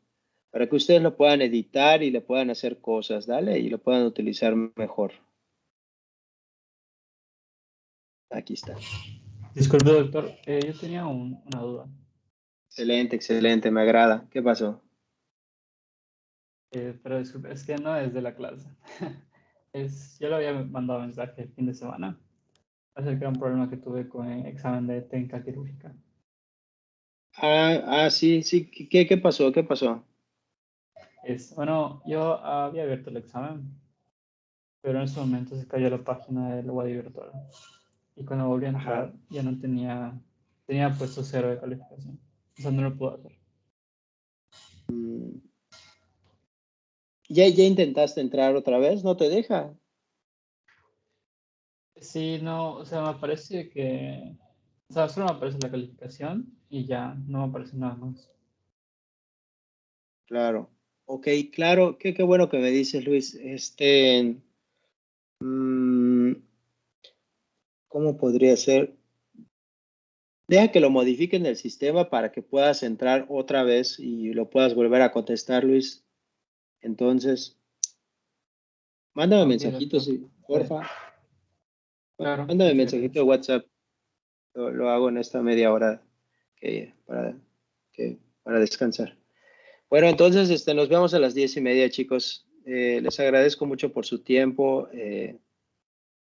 para que ustedes lo puedan editar y le puedan hacer cosas, ¿dale? Y lo puedan utilizar mejor. Aquí está. Disculpe, doctor, yo tenía una duda. Excelente, excelente, me agrada. ¿Qué pasó? Pero disculpe, es que no es de la clase. Yo le había mandado mensaje el fin de semana acerca de un problema que tuve con el examen de técnica quirúrgica. Sí, sí. ¿Qué pasó? ¿Qué pasó? Bueno, yo había abierto el examen, pero en ese momento se cayó la página del Wadi virtual. Y cuando volví a entrar, Ajá. ya no tenía puesto 0 de calificación. O sea, no lo pude hacer. ¿Ya intentaste entrar otra vez? ¿No te deja? Sí, no, o sea, me aparece que, o sea, solo me aparece la calificación y ya no me aparece nada más. Claro. Ok, claro. Qué bueno que me dices, Luis. Mm, ¿Cómo podría ser? Deja que lo modifiquen el sistema para que puedas entrar otra vez y lo puedas volver a contestar, Luis. Entonces, mándame Ok, mensajitos, doctor. sí, Está bien. porfa. Claro, Mándame muchas mensajito de gracias. WhatsApp. Lo hago en esta media hora para descansar. Bueno, entonces nos vemos a las 10:30, chicos. Les agradezco mucho por su tiempo.